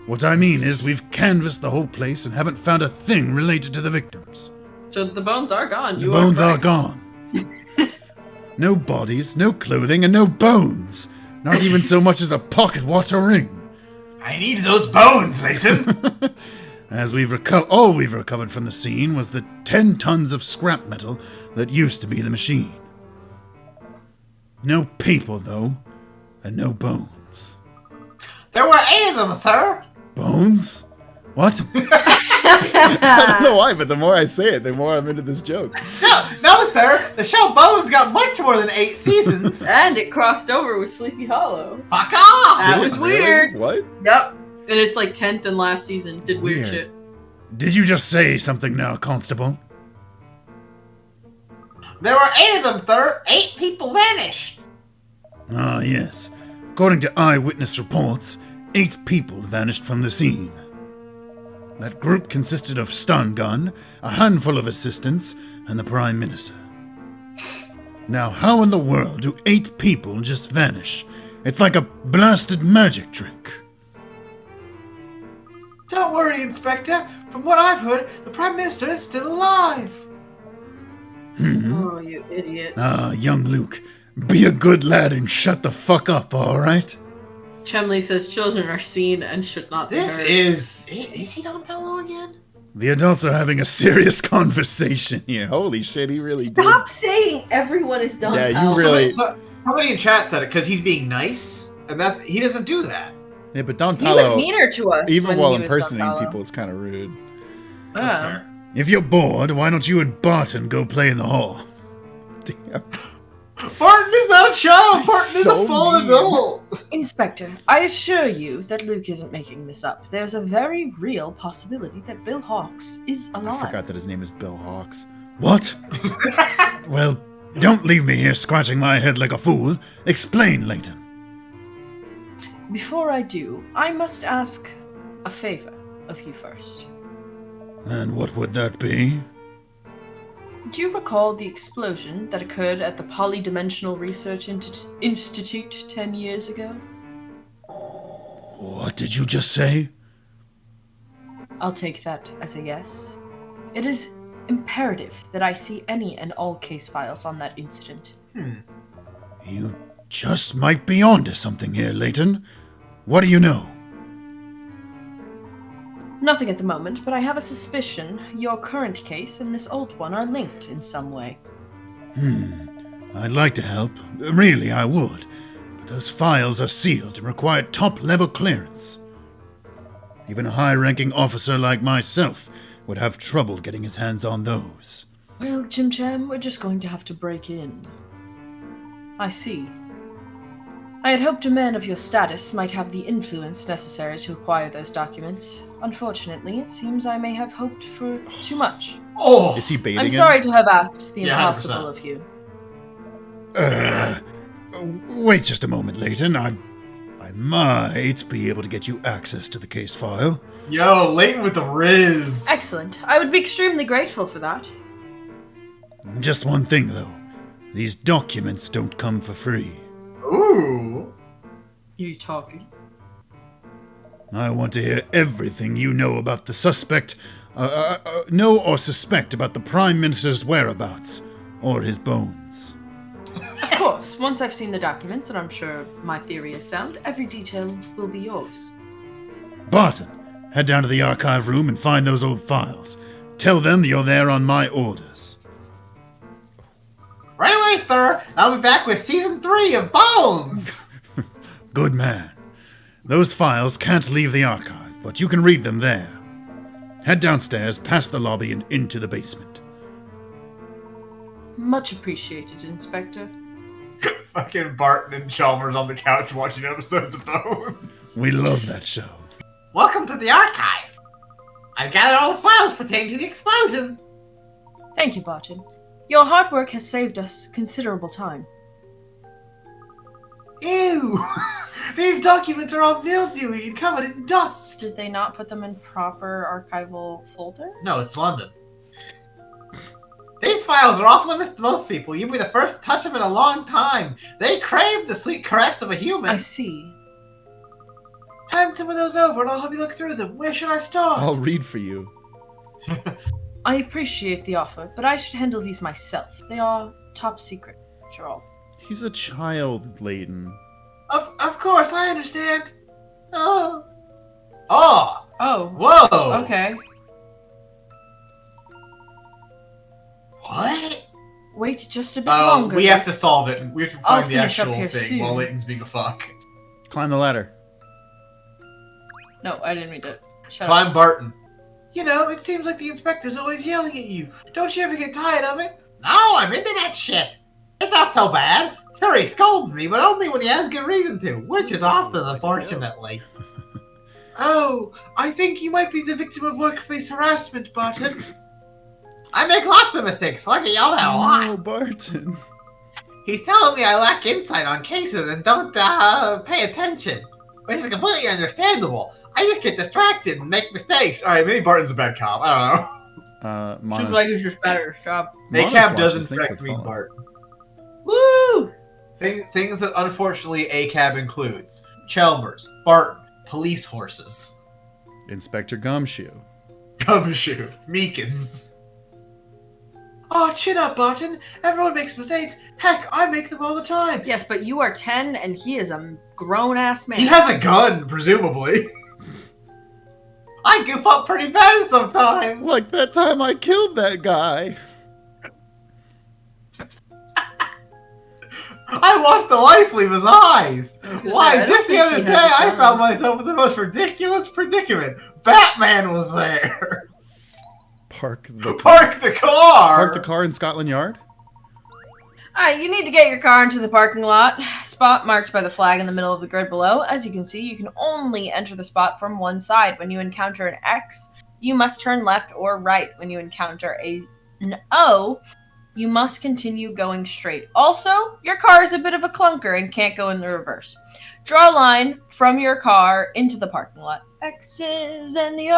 S1: What I mean is we've canvassed the whole place and haven't found a thing related to the victims.
S3: So the bones are gone.
S1: The bones are gone. No bodies, no clothing, and no bones. Not even so much as a pocket watch or ring.
S2: I need those bones, Layton.
S1: As all we've recovered from the scene was the 10 tons of scrap metal that used to be the machine. No people, though, and no bones.
S2: There were 8 of them, sir.
S1: Bones? What? I don't know why, but the more I say it, the more I'm into this joke.
S2: No, sir. The show Bones got much more than 8 seasons.
S3: And it crossed over with Sleepy Hollow.
S2: Fuck off.
S3: That
S1: Did
S3: was
S1: it really?
S3: weird.
S1: What?
S3: Yep. And it's like 10th and last season. Did weird
S1: Weird.
S3: shit.
S1: Did you just say something now, Constable?
S2: There were 8 of them, sir. 8 people vanished.
S1: Ah, yes. According to eyewitness reports, 8 people vanished from the scene. That group consisted of Stun Gun, a handful of assistants, and the Prime Minister. Now, how in the world do 8 people just vanish? It's like a blasted magic trick.
S2: Don't worry, Inspector. From what I've heard, the Prime Minister is still alive.
S3: Oh, you idiot.
S1: Ah, young Luke, be a good lad and shut the fuck up, alright?
S3: Chemley says children are seen and should not be
S2: This
S3: heard.
S2: is he Don Bello again?
S1: The adults are having a serious conversation here. Holy shit, he really
S3: Stop saying everyone is done.
S1: Yeah, you
S3: pal.
S1: really-
S2: Somebody in chat said it because he's being nice, and he doesn't do that.
S1: did. Yeah, but Don
S3: He was
S1: Paolo,
S3: meaner to us.
S1: even
S3: when
S1: while
S3: he was
S1: impersonating
S3: Don Paolo.
S1: people, it's kind of rude.
S2: That's
S3: Yeah.
S2: fair.
S1: If you're bored, why don't you and Barton go play in the hall? Damn.
S2: Barton is not a child.
S1: He's
S2: Barton is
S1: so
S2: a full
S1: mean.
S2: adult.
S3: Inspector, I assure you that Luke isn't making this up. There's a very real possibility that Bill Hawks is alive.
S1: I forgot that his name is Bill Hawks. What? Well, don't leave me here scratching my head like a fool. Explain, Layton.
S3: Before I do, I must ask a favor of you first.
S1: And what would that be?
S3: Do you recall the explosion that occurred at the Polydimensional Research Institute 10 years ago?
S1: What did you just say?
S3: I'll take that as a yes. It is imperative that I see any and all case files on that incident.
S1: You just might be onto something here, Layton. What do you know?
S3: Nothing at the moment, but I have a suspicion your current case and this old one are linked in some way.
S1: I'd like to help. Really, I would. But those files are sealed and require top-level clearance. Even a high-ranking officer like myself would have trouble getting his hands on those.
S3: Well, Jim Jam, we're just going to have to break in. I see. I had hoped a man of your status might have the influence necessary to acquire those documents. Unfortunately, it seems I may have hoped for too much.
S2: Oh,
S1: Is he baiting
S3: I'm
S1: him?
S3: sorry to have asked the
S2: Yeah,
S3: impossible
S2: 100%.
S3: of you.
S1: Wait just a moment, Layton. I might be able to get you access to the case file.
S2: yo, Layton with the Riz.
S3: Excellent. I would be extremely grateful for that.
S1: Just one thing, though. These documents don't come for free.
S2: Ooh.
S3: You talking?
S1: I want to hear everything you know about the suspect. Know or suspect about the Prime Minister's whereabouts. Or his bones.
S3: Of course, once I've seen the documents, and I'm sure my theory is sound, every detail will be yours.
S1: Barton, head down to the archive room and find those old files. Tell them you're there on my orders.
S2: Right away, sir. I'll be back with season 3 of Bones.
S1: Good man. Those files can't leave the archive, but you can read them there. Head downstairs, past the lobby, and into the basement.
S3: Much appreciated, Inspector.
S2: Fucking Barton and Chalmers on the couch watching episodes of Bones.
S1: We love that show.
S2: Welcome to the archive. I've gathered all the files pertaining to the explosion.
S3: Thank you, Barton. Your hard work has saved us considerable time.
S2: Ew! These documents are all mildewy and covered in dust.
S3: Did they not put them in proper archival folder?
S2: No, it's London. These files are off limits to most people. You'll be the first to touch them in a long time. They crave the sweet caress of a human.
S3: I see.
S2: Hand some of those over and I'll help you look through them. Where should I start?
S1: I'll read for you.
S3: I appreciate the offer, but I should handle these myself. They are top secret, after all.
S1: He's a child, Layton.
S2: Of course, I understand. Oh. Oh!
S3: Oh.
S2: Whoa!
S3: Okay.
S2: What?
S3: Wait just a bit
S2: Oh,
S3: longer.
S2: we have to solve it. We have to
S3: I'll
S2: find the
S3: finish up
S2: actual
S3: here
S2: thing
S3: soon.
S2: while Layton's being a fuck.
S1: Climb the ladder.
S3: No, I didn't read it. Shut up.
S2: Climb Barton. You know, it seems like the inspector's always yelling at you. Don't you ever get tired of it? No, I'm into that shit. It's not so bad. Sure, he scolds me, but only when he has good reason to, which is often, unfortunately. Oh, I think you might be the victim of workplace harassment, Barton. I make lots of mistakes, so I get yelled at a lot.
S1: Oh, Barton.
S2: He's telling me I lack insight on cases and don't pay attention, which is completely understandable. I just get distracted and make mistakes. Alright, maybe Barton's a bad cop. I don't know.
S3: Seems
S1: Monos,
S3: like it's just better. Stop.
S1: Monos
S2: ACAB
S1: watches
S2: doesn't
S1: Think
S2: correct
S1: with
S2: me,
S1: Fallen.
S2: Barton.
S3: Woo!
S2: Things that unfortunately ACAB includes. Chalmers, Barton, police horses,
S1: Inspector Gumshoe.
S2: Gumshoe, Meekins. Oh, chin up, Barton. Everyone makes mistakes. Heck, I make them all the time.
S3: Yes, but you are 10 and he is a grown-ass man.
S2: He has a gun, presumably. I goof up pretty bad sometimes.
S1: Like that time I killed that guy.
S2: I watched the life leave his eyes. Why,
S3: I don't
S2: just the
S3: think
S2: other
S3: he
S2: day,
S3: has a
S2: I
S3: gun.
S2: found myself in the most ridiculous predicament. Batman was there.
S1: Park the
S2: Park the car.
S1: Park the car in Scotland Yard?
S3: Alright, you need to get your car into the parking lot. Spot marked by the flag in the middle of the grid below. As you can see, you can only enter the spot from one side. When you encounter an X, you must turn left or right. When you encounter an O, you must continue going straight. Also, your car is a bit of a clunker and can't go in the reverse. Draw a line from your car into the parking lot. X's and the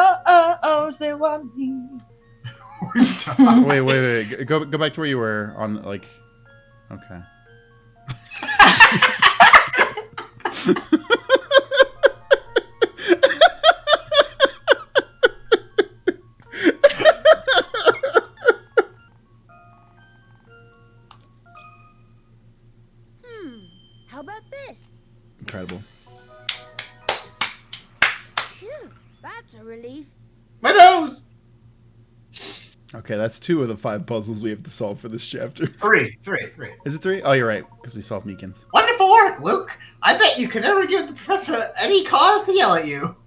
S3: O's, they want me.
S1: Wait. Go back to where you were on, like... Okay.
S4: How about this?
S1: Incredible.
S4: Phew, that's a relief.
S2: My nose.
S1: Okay, that's 2 of the 5 puzzles we have to solve for this chapter.
S2: Three.
S1: Is it 3? Oh, you're right, because we solved Meekins.
S2: Wonderful work, Luke. I bet you could never give the professor any cause to yell at you.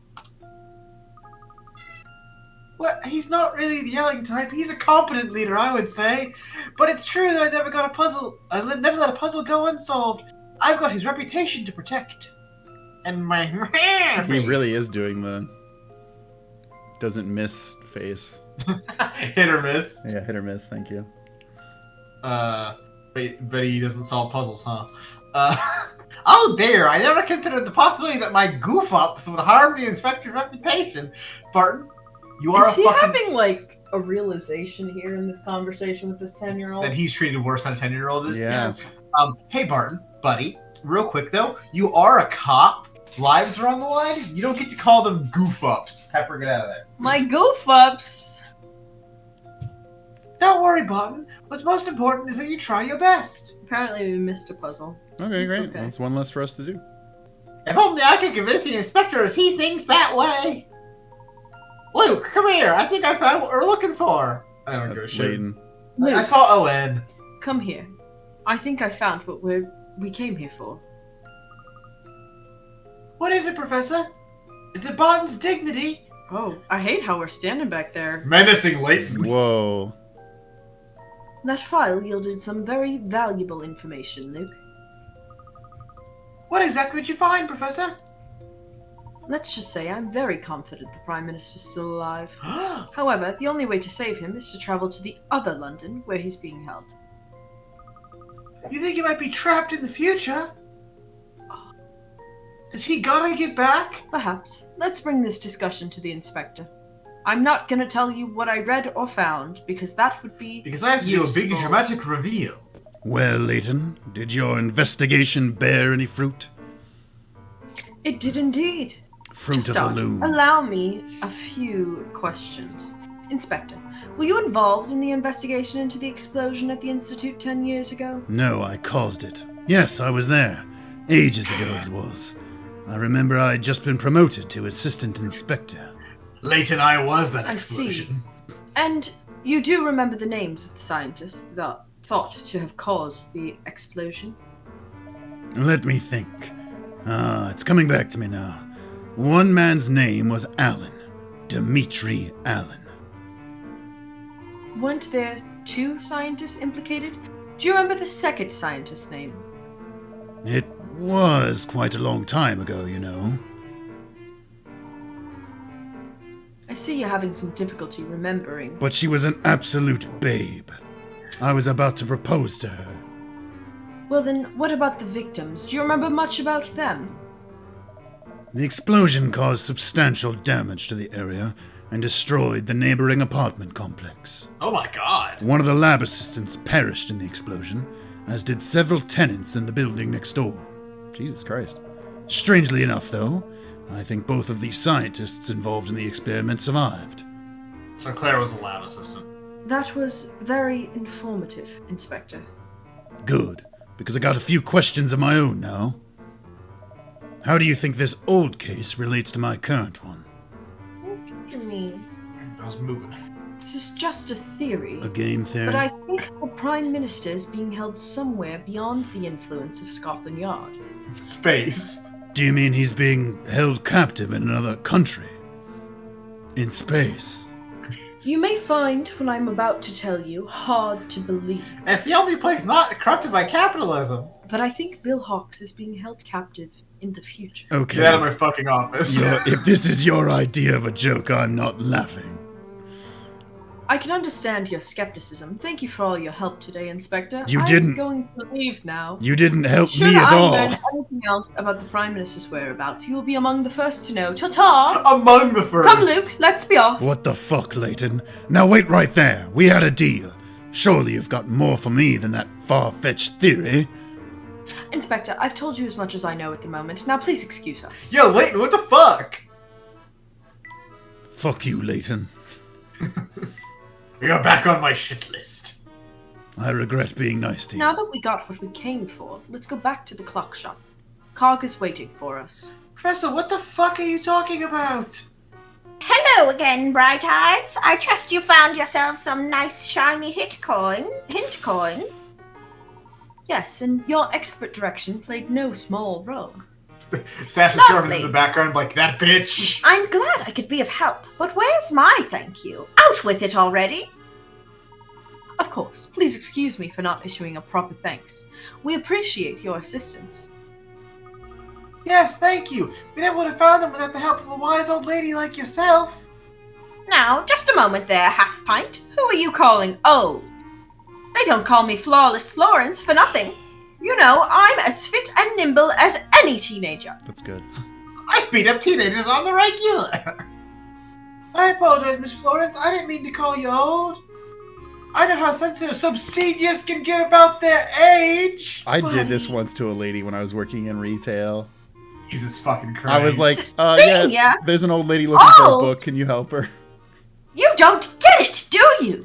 S2: Well, he's not really the yelling type. He's a competent leader, I would say. But it's true that I never let a puzzle go unsolved. I've got his reputation to protect. And my
S1: He really is doing the doesn't miss face.
S2: hit or miss.
S1: Yeah, hit or miss, thank you.
S2: But he doesn't solve puzzles, huh? Oh dear, I never considered the possibility that my goof-ups would harm the inspector's reputation. Barton, you are
S3: Is
S2: a
S3: he
S2: fucking...
S3: having, like, a realization here in this conversation with this 10-year-old?
S2: That he's treated worse than a 10-year-old is?
S1: Yeah.
S2: Yes. Hey Barton, buddy, real quick though, you are a cop. Lives are on the line. You don't get to call them goof-ups. Pepper, get out of there.
S3: My goof-ups!
S2: Don't worry, Barton. What's most important is that you try your best.
S3: Apparently we missed a puzzle.
S1: Okay,
S3: It's
S1: great.
S3: okay.
S1: That's one less for us to do.
S2: If only I could convince the inspector as he thinks that way. Luke, come here. I think I found what we're looking for. I don't give a
S1: That's
S2: shit.
S1: Layton.
S2: I
S3: Luke,
S2: saw O-N.
S3: come here. I think I found what we came here for.
S2: What is it, Professor? Is it Barton's dignity?
S3: Oh, I hate how we're standing back there.
S2: Menacing Layton.
S1: Whoa.
S3: That file yielded some very valuable information, Luke.
S2: What exactly did you find, Professor?
S3: Let's just say I'm very confident the Prime Minister's still alive. However, the only way to save him is to travel to the other London, where he's being held.
S2: You think he might be trapped in the future? Is he gonna get back?
S3: Perhaps. Let's bring this discussion to the Inspector. I'm not gonna tell you what I read or found, because that would be
S2: Because I have to do a big
S3: useful.
S2: dramatic reveal.
S1: Well, Layton, did your investigation bear any fruit?
S3: It did indeed.
S1: Fruit
S3: To
S1: of the
S3: start,
S1: loom.
S3: allow me a few questions. Inspector, were you involved in the investigation into the explosion at the Institute 10 years ago?
S1: No, I caused it. Yes, I was there. Ages ago it was. I remember I'd just been promoted to assistant inspector.
S2: Layton, I was that
S3: I see.
S2: explosion.
S3: And you do remember the names of the scientists that thought to have caused the explosion?
S1: Let me think. It's coming back to me now. One man's name was Allen. Dmitri Allen.
S3: Weren't there 2 scientists implicated? Do you remember the second scientist's name?
S1: It was quite a long time ago, you know.
S3: I see you're having some difficulty remembering.
S1: But she was an absolute babe. I was about to propose to her.
S3: Well then, what about the victims? Do you remember much about them?
S1: The explosion caused substantial damage to the area and destroyed the neighboring apartment complex.
S2: Oh my god.
S1: One of the lab assistants perished in the explosion, as did several tenants in the building next door. Jesus Christ. Strangely enough, though, I think both of these scientists involved in the experiment survived.
S2: So Claire was a lab assistant.
S3: That was very informative, Inspector.
S1: Good, because I got a few questions of my own now. How do you think this old case relates to my current one?
S3: Look at me.
S2: I was moving.
S3: This is just a theory.
S1: A game theory?
S3: But I think the Prime Minister is being held somewhere beyond the influence of Scotland Yard.
S2: Space.
S1: Do you mean he's being held captive in another country? In space?
S3: You may find what I'm about to tell you hard to believe,
S2: And the only place not corrupted by capitalism.
S3: but I think Bill Hawks is being held captive in the future.
S1: Okay.
S2: Get out of my fucking office.
S1: If this is your idea of a joke, I'm not laughing.
S3: I can understand your skepticism. Thank you for all your help today, Inspector.
S1: You
S3: I'm
S1: didn't-
S3: going to leave now.
S1: You didn't help
S3: Should
S1: me at
S3: I
S1: all.
S3: learn anything else about the Prime Minister's whereabouts, you will be among the first to know. Ta-ta!
S2: Among the first.
S3: Come, Luke, let's be off.
S1: What the fuck, Layton? Now wait right there. We had a deal. Surely you've got more for me than that far-fetched theory.
S3: Inspector, I've told you as much as I know at the moment. Now please excuse us.
S2: Yo, Layton, what the fuck?
S1: Fuck you, Layton.
S2: You're back on my shit list.
S1: I regret being nice to you.
S3: Now that we got what we came for, let's go back to the clock shop. Cog is waiting for us.
S2: Professor, what the fuck are you talking about?
S6: Hello again, Bright Eyes. I trust you found yourself some nice shiny hint coins.
S3: Yes, and your expert direction played no small role.
S2: Sasha Shores
S6: Lovely.
S2: in the background like, that bitch.
S6: I'm glad I could be of help, but where's my thank you? Out with it already.
S3: Of course, please excuse me for not issuing a proper thanks. We appreciate your assistance.
S2: Yes, thank you. We never would have found them without the help of a wise old lady like yourself.
S6: Now, just a moment there, Half Pint. Who are you calling old? They don't call me Flawless Florence for nothing. You know, I'm as fit and nimble as any teenager.
S1: That's good.
S2: I beat up teenagers on the regular. I apologize, Miss Florence. I didn't mean to call you old. I know how sensitive some seniors can get about their age.
S1: I did this once to a lady when I was working in retail.
S2: Jesus fucking Christ.
S1: I was like,
S6: Senior?
S1: yeah, there's an old lady looking for a
S6: Old?
S1: book. Can you help her?
S6: You don't get it, do you?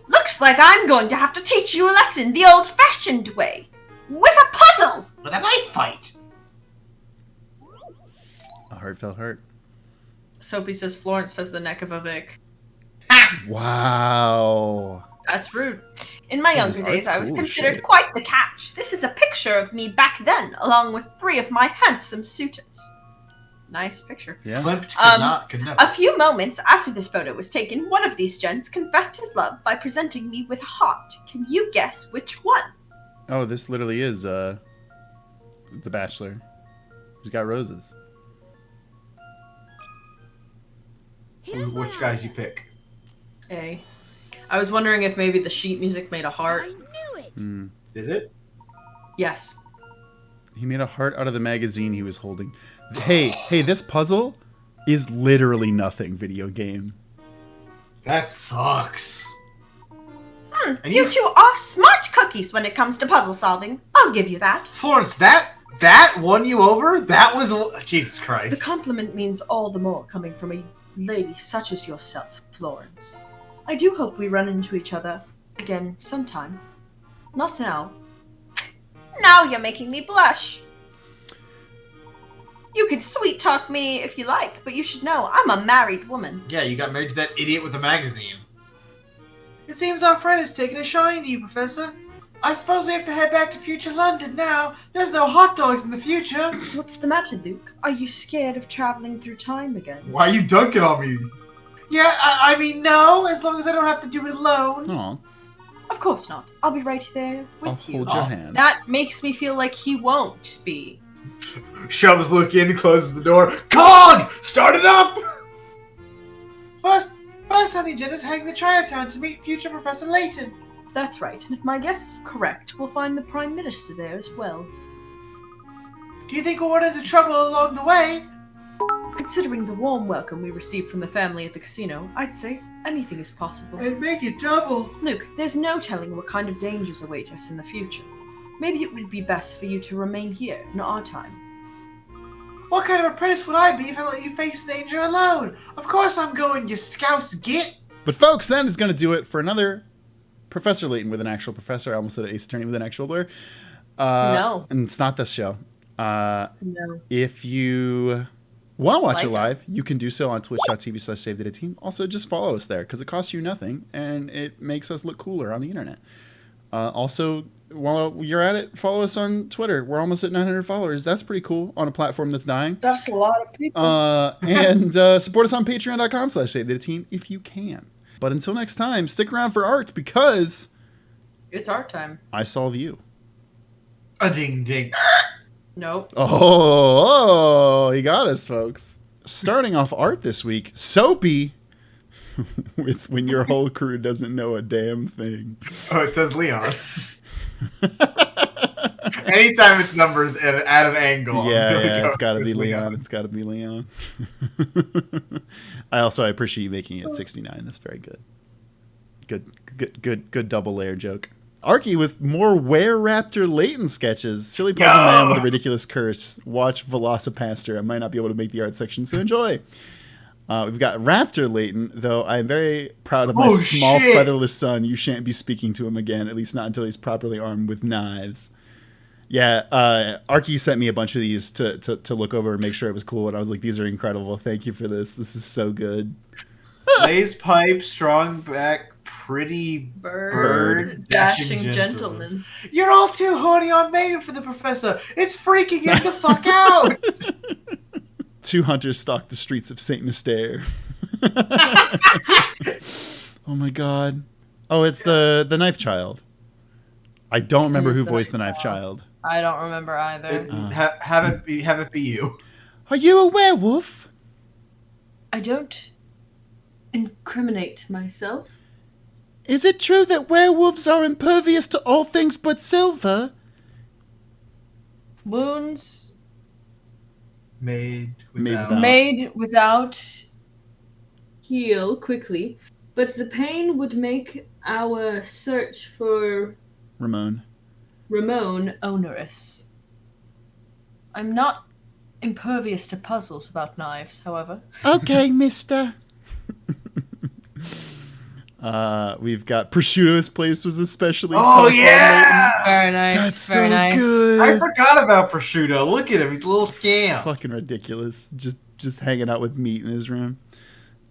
S6: Looks like I'm going to have to teach you a lesson the old-fashioned way. With a puzzle!
S2: with a knife fight.
S1: A heartfelt hurt.
S3: Soapy says Florence has the neck of a Vic.
S1: Wow.
S3: That's rude. In my
S1: Yeah,
S3: younger
S1: his
S3: days,
S1: art's
S3: I was
S1: cool as
S3: considered
S1: shit.
S6: Quite the catch. This is a picture of me back then, along with 3 of my handsome suitors.
S3: nice picture.
S1: Yeah.
S2: Klimt could never.
S6: A few moments after this photo was taken, one of these gents confessed his love by presenting me with a heart. Can you guess which one?
S1: Oh, this literally is The Bachelor. He's got roses.
S2: Which guys you pick?
S3: A. I was wondering if maybe the sheet music made a heart.
S4: I knew it.
S1: Hmm.
S2: Did it?
S3: Yes.
S1: He made a heart out of the magazine he was holding. Hey, this puzzle is literally nothing, video game.
S2: That sucks. And
S6: You two are smart cookies when it comes to puzzle solving. I'll give you that.
S2: Florence, that won you over? That was... Jesus
S3: The
S2: Christ.
S3: compliment means all the more coming from a lady such as yourself, Florence. I do hope we run into each other again sometime. Not now.
S6: Now you're making me blush. You can sweet talk me if you like, but you should know I'm a married woman.
S2: Yeah, you got married to that idiot with a magazine. It seems our friend has taken a shine to you, Professor. I suppose we have to head back to future London now. There's no hot dogs in the future.
S3: What's the matter, Luke? Are you scared of traveling through time again?
S2: Why are you dunking on me? Yeah, I mean, no, as long as I don't have to do it alone.
S1: Aw,
S3: Of course not. I'll be right there with
S1: I'll
S3: you.
S1: hold your hand.
S3: That makes me feel like he won't be.
S2: Shoves Luke in, closes the door. Cog! Start it up! First on the agenda is heading to Chinatown to meet future Professor Layton.
S3: That's right, and if my guess is correct, we'll find the Prime Minister there as well.
S2: Do you think we'll run into trouble along the way?
S3: Considering the warm welcome we received from the family at the casino, I'd say anything is possible.
S2: And make it double.
S3: Luke, there's no telling what kind of dangers await us in the future. Maybe it would be best for you to remain here in our time.
S2: What kind of apprentice would I be if I let you face danger alone? Of course I'm going, you scouse git.
S1: But folks, that is going to do it for another Professor Layton with an actual professor. I almost said Ace Attorney with an actual lawyer.
S3: No.
S1: And it's not this show.
S3: No.
S1: If you want to watch
S3: Like
S1: it
S3: it.
S1: live, you can do so on twitch.tv/SaveDataTeam. Also, just follow us there because it costs you nothing and it makes us look cooler on the internet. Also, while you're at it, follow us on Twitter. We're almost at 900 followers. That's pretty cool on a platform that's dying.
S3: That's a lot of people.
S1: And support us on patreon.com/SaveDataTeam if you can. But until next time, stick around for art because
S3: It's our time.
S1: I solve you.
S2: A ding ding.
S3: Nope.
S1: Oh, he got us, folks. Starting off art this week, Soapy with When Your Whole Crew Doesn't Know a Damn Thing.
S2: Oh, it says Leon. Anytime it's numbers at an angle.
S1: Yeah, it's got to be Leon. It's got to be Leon. I appreciate you making it 69. That's very good. Good double layer joke. Arky with more Were-Raptor Layton sketches. Silly puzzle man with a ridiculous curse. Watch Velocipaster. I might not be able to make the art section, so enjoy. We've got Raptor Layton, though I'm very proud of my small featherless son. You shan't be speaking to him again, at least not until he's properly armed with knives. Yeah, Arky sent me a bunch of these to look over and make sure it was cool, and I was like, these are incredible. Thank you for this. This is so good.
S2: Blaze pipe, strong back, pretty bird,
S3: Dashing gentleman.
S2: You're all too horny on Maiden for the professor. It's freaking him the fuck out.
S1: 2 hunters stalk the streets of Saint Mystere. Oh my god. Oh, it's the Knife Child. I don't remember who voiced the Knife Child.
S3: I don't remember either.
S2: Have it be you.
S1: Are you a werewolf?
S3: I don't incriminate myself.
S1: Is it true that werewolves are impervious to all things but silver?
S3: Wounds
S2: Made
S3: without heal quickly, but the pain would make our search for
S1: Ramon
S3: onerous. I'm not impervious to puzzles about knives, however.
S1: Okay, mister. We've got Prosciutto's place was especially tough.
S2: Yeah!
S3: Very nice.
S1: That's
S3: very
S1: so
S3: nice.
S1: good.
S2: I forgot about Prosciutto. Look at him. He's a little scam.
S1: Fucking ridiculous. Just hanging out with meat in his room.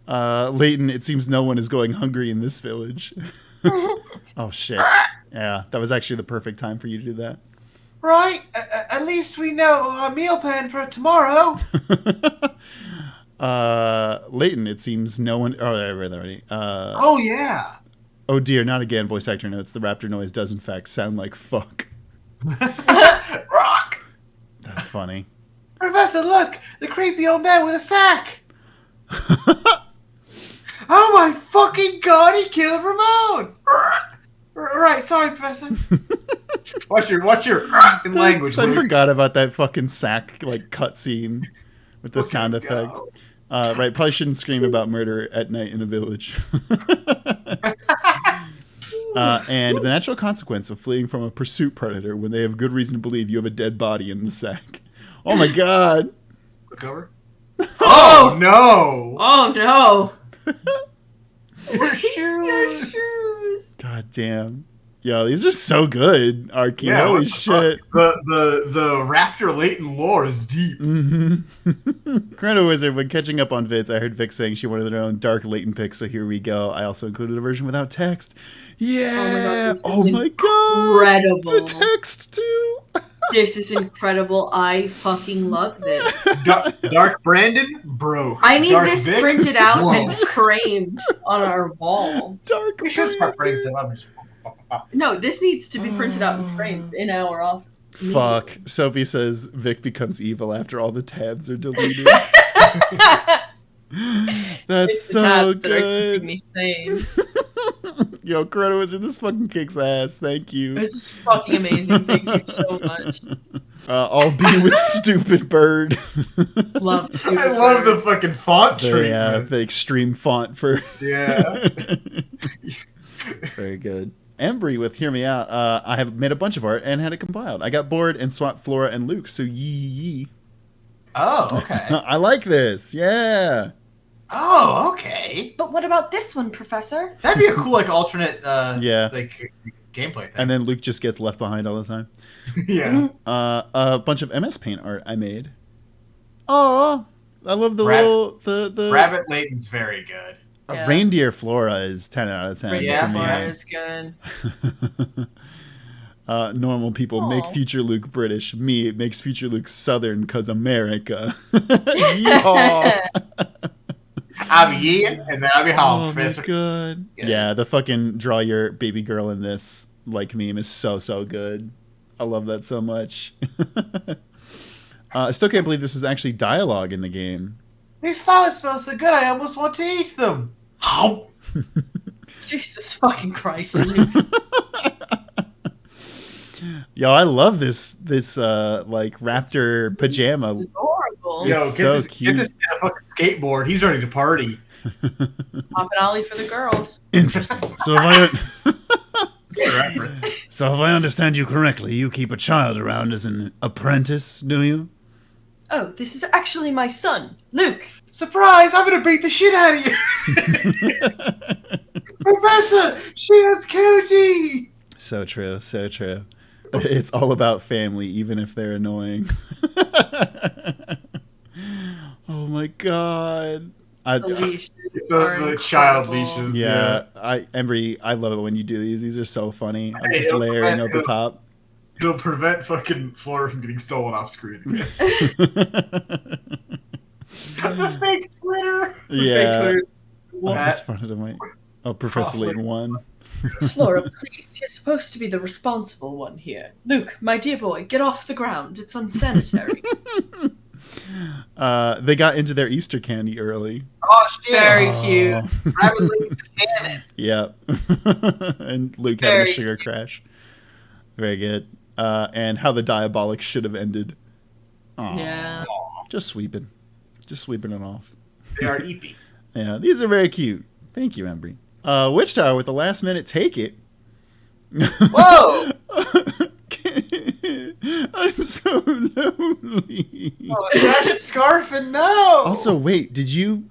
S1: Layton, it seems no one is going hungry in this village. Oh, shit. Yeah, that was actually the perfect time for you to do that.
S2: Right? At least we know our meal plan for tomorrow.
S1: Layton, it seems no one... Oh, I read that already.
S2: Oh, yeah.
S1: Oh, dear, not again. Voice actor notes. The raptor noise does, in fact, sound like fuck.
S2: Rock!
S1: That's funny.
S2: Professor, look! The creepy old man with a sack! Oh my fucking god, he killed Ramon! Right, sorry, Professor. Watch your in language,
S1: I
S2: Luke.
S1: forgot about that fucking sack, like, cutscene with the sound effect. Right, probably shouldn't scream about murder at night in a village. And the natural consequence of fleeing from a pursuit predator when they have good reason to believe you have a dead body in the sack. Oh my god.
S2: Look over. Oh no!
S3: Oh no!
S2: Your shoes!
S1: God damn. Yo, these are so good, Arky.
S2: Yeah,
S1: Holy
S2: what the
S1: shit.
S2: fuck? The Raptor Layton lore is deep.
S1: Mm-hmm. Chrono Wizard, when catching up on vids, I heard Vic saying she wanted her own dark Layton pick, so here we go. I also included a version without text. Yeah!
S3: Oh my god! Incredible.
S1: The text, too!
S3: This is incredible. I fucking love this.
S2: Dark Brandon, bro.
S3: I need
S2: Dark
S3: this
S2: Vic?
S3: printed out
S2: Whoa.
S3: and framed on our wall.
S1: Dark
S2: We should start printing stuff up.
S3: No, this needs to be printed out and framed in our office.
S1: Fuck. Sophie says Vic becomes evil after all the tabs are deleted. That's
S3: It's the
S1: so
S3: tabs that are
S1: good.
S3: keeping me sane.
S1: Yo, Chrono Wizard, this fucking kicks ass. Thank you.
S3: This is fucking amazing. Thank you so much.
S1: I'll be with Stupid Bird.
S3: Love to.
S2: I love the fucking font treatment.
S1: The extreme font for...
S2: Yeah.
S1: Very good. Embry with Hear Me Out. I have made a bunch of art and had it compiled. I got bored and swapped Flora and Luke, so yee.
S2: Oh, okay.
S1: I like this. Yeah.
S2: Oh, okay.
S3: But what about this one, Professor?
S2: That'd be a cool, like, alternate,
S1: Yeah.
S2: like, gameplay thing.
S1: And then Luke just gets left behind all the time.
S2: yeah.
S1: A bunch of MS Paint art I made. Oh, I love the the
S2: Rabbit Layton's very good.
S3: Yeah.
S1: Reindeer Flora is 10 out of 10.
S3: Reindeer
S1: for me.
S3: Flora is good.
S1: Normal people make
S3: Aw.
S1: future Luke British. Me, it makes future Luke Southern because America. Yeehaw.
S2: I'll be here, and then I'll be home,
S1: Oh my
S2: Professor.
S1: god.
S3: Good.
S1: Yeah, the fucking draw your baby girl in this like meme is so good. I love that so much. I still can't believe this was actually dialogue in the game.
S2: These flowers smell so good, I almost want to eat them. Oh.
S3: Jesus fucking Christ, Luke.
S1: Yo, I love this like raptor pajama.
S3: Adorable.
S2: Yo,
S1: It's
S2: get
S1: so
S2: this
S1: cute.
S2: kid a fucking skateboard. He's ready to party.
S3: Pop and Ollie for the girls.
S1: Interesting. So if I understand you correctly, you keep a child around as an apprentice, do you?
S3: Oh, this is actually my son, Luke.
S2: Surprise! I'm gonna beat the shit out of you! Professor! She has Cody!
S1: So true, so true. It's all about family, even if they're annoying. Oh my god.
S3: The leash.
S2: The child leashes.
S1: Yeah, I love it when you do these. These are so funny. I'm
S2: Hey,
S1: just
S2: it'll
S1: layering
S2: prevent-
S1: over top.
S2: It'll prevent fucking Flora from getting stolen off screen again. The fake Twitter!
S1: Yeah.
S3: What?
S1: I just wanted to wait. Oh, Professor Layton won.
S3: Flora, please, you're supposed to be the responsible one here. Luke, my dear boy, get off the ground. It's unsanitary.
S1: They got into their Easter candy early.
S2: Oh shit!
S3: Very cute.
S2: Rabbit Layton's cannon.
S1: Yep. And Luke
S3: Very
S1: having a sugar crash. Very good. And how the diabolic should have ended. Aw.
S3: Yeah.
S1: Just sweeping it off.
S2: They are eepy.
S1: Yeah, these are very cute. Thank you, Embry. Witch Tower with the last minute take it.
S2: Whoa!
S1: I'm so lonely.
S2: Oh, Ratchet Scarf and no!
S1: Also, wait, did you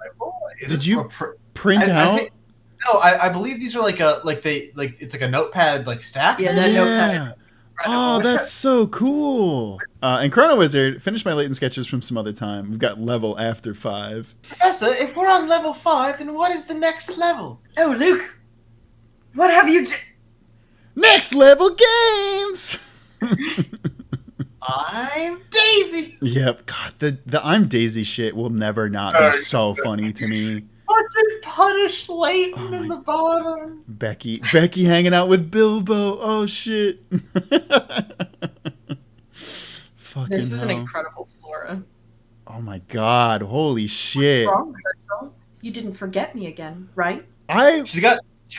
S2: Is
S1: did
S2: this
S1: you
S2: a pr-
S1: print
S2: I
S1: out?
S2: think- no, I believe these are it's like a notepad like stack.
S3: Yeah, that notepad.
S1: Oh, that's so cool. And Chrono Wizard, finished my Layton sketches from some other time. We've got level after 5.
S2: Professor, if we're on level 5, then what is the next level?
S3: Oh, Luke, what have you
S1: Next level games!
S2: I'm Daisy.
S1: Yep. God, the I'm Daisy shit will never not
S2: Sorry.
S1: be so funny to me.
S2: Fucking punished Layton
S1: Oh
S2: in
S1: my-
S2: the bottom.
S1: Becky hanging out with Bilbo. Oh shit. Fucking
S3: This is an
S1: hell.
S3: incredible Flora.
S1: Oh my god. Holy shit.
S3: What's wrong, Herschel? You didn't forget me again, right?
S2: She's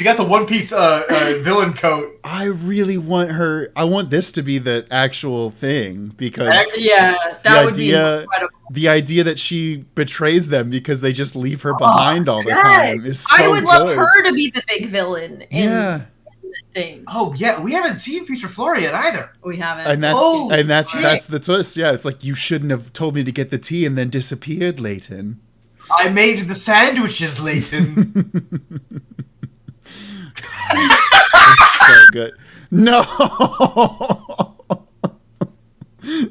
S2: got the One Piece villain coat.
S1: I really want her. I want this to be the actual thing because
S3: Yeah, that would be
S1: idea-
S3: incredible.
S1: the idea that she betrays them because they just leave her behind all the time is so
S3: I would love
S1: good.
S3: her to be the big villain in
S1: Yeah,
S3: the thing.
S2: Oh yeah, we haven't seen Future Flora yet either.
S3: We haven't.
S1: and that's
S2: Oh, shit.
S1: that's the twist. Yeah, it's like you shouldn't have told me to get the tea and then disappeared, Layton.
S2: I made the sandwiches, Layton.
S1: It's so good. No,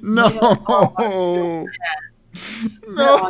S1: no, no.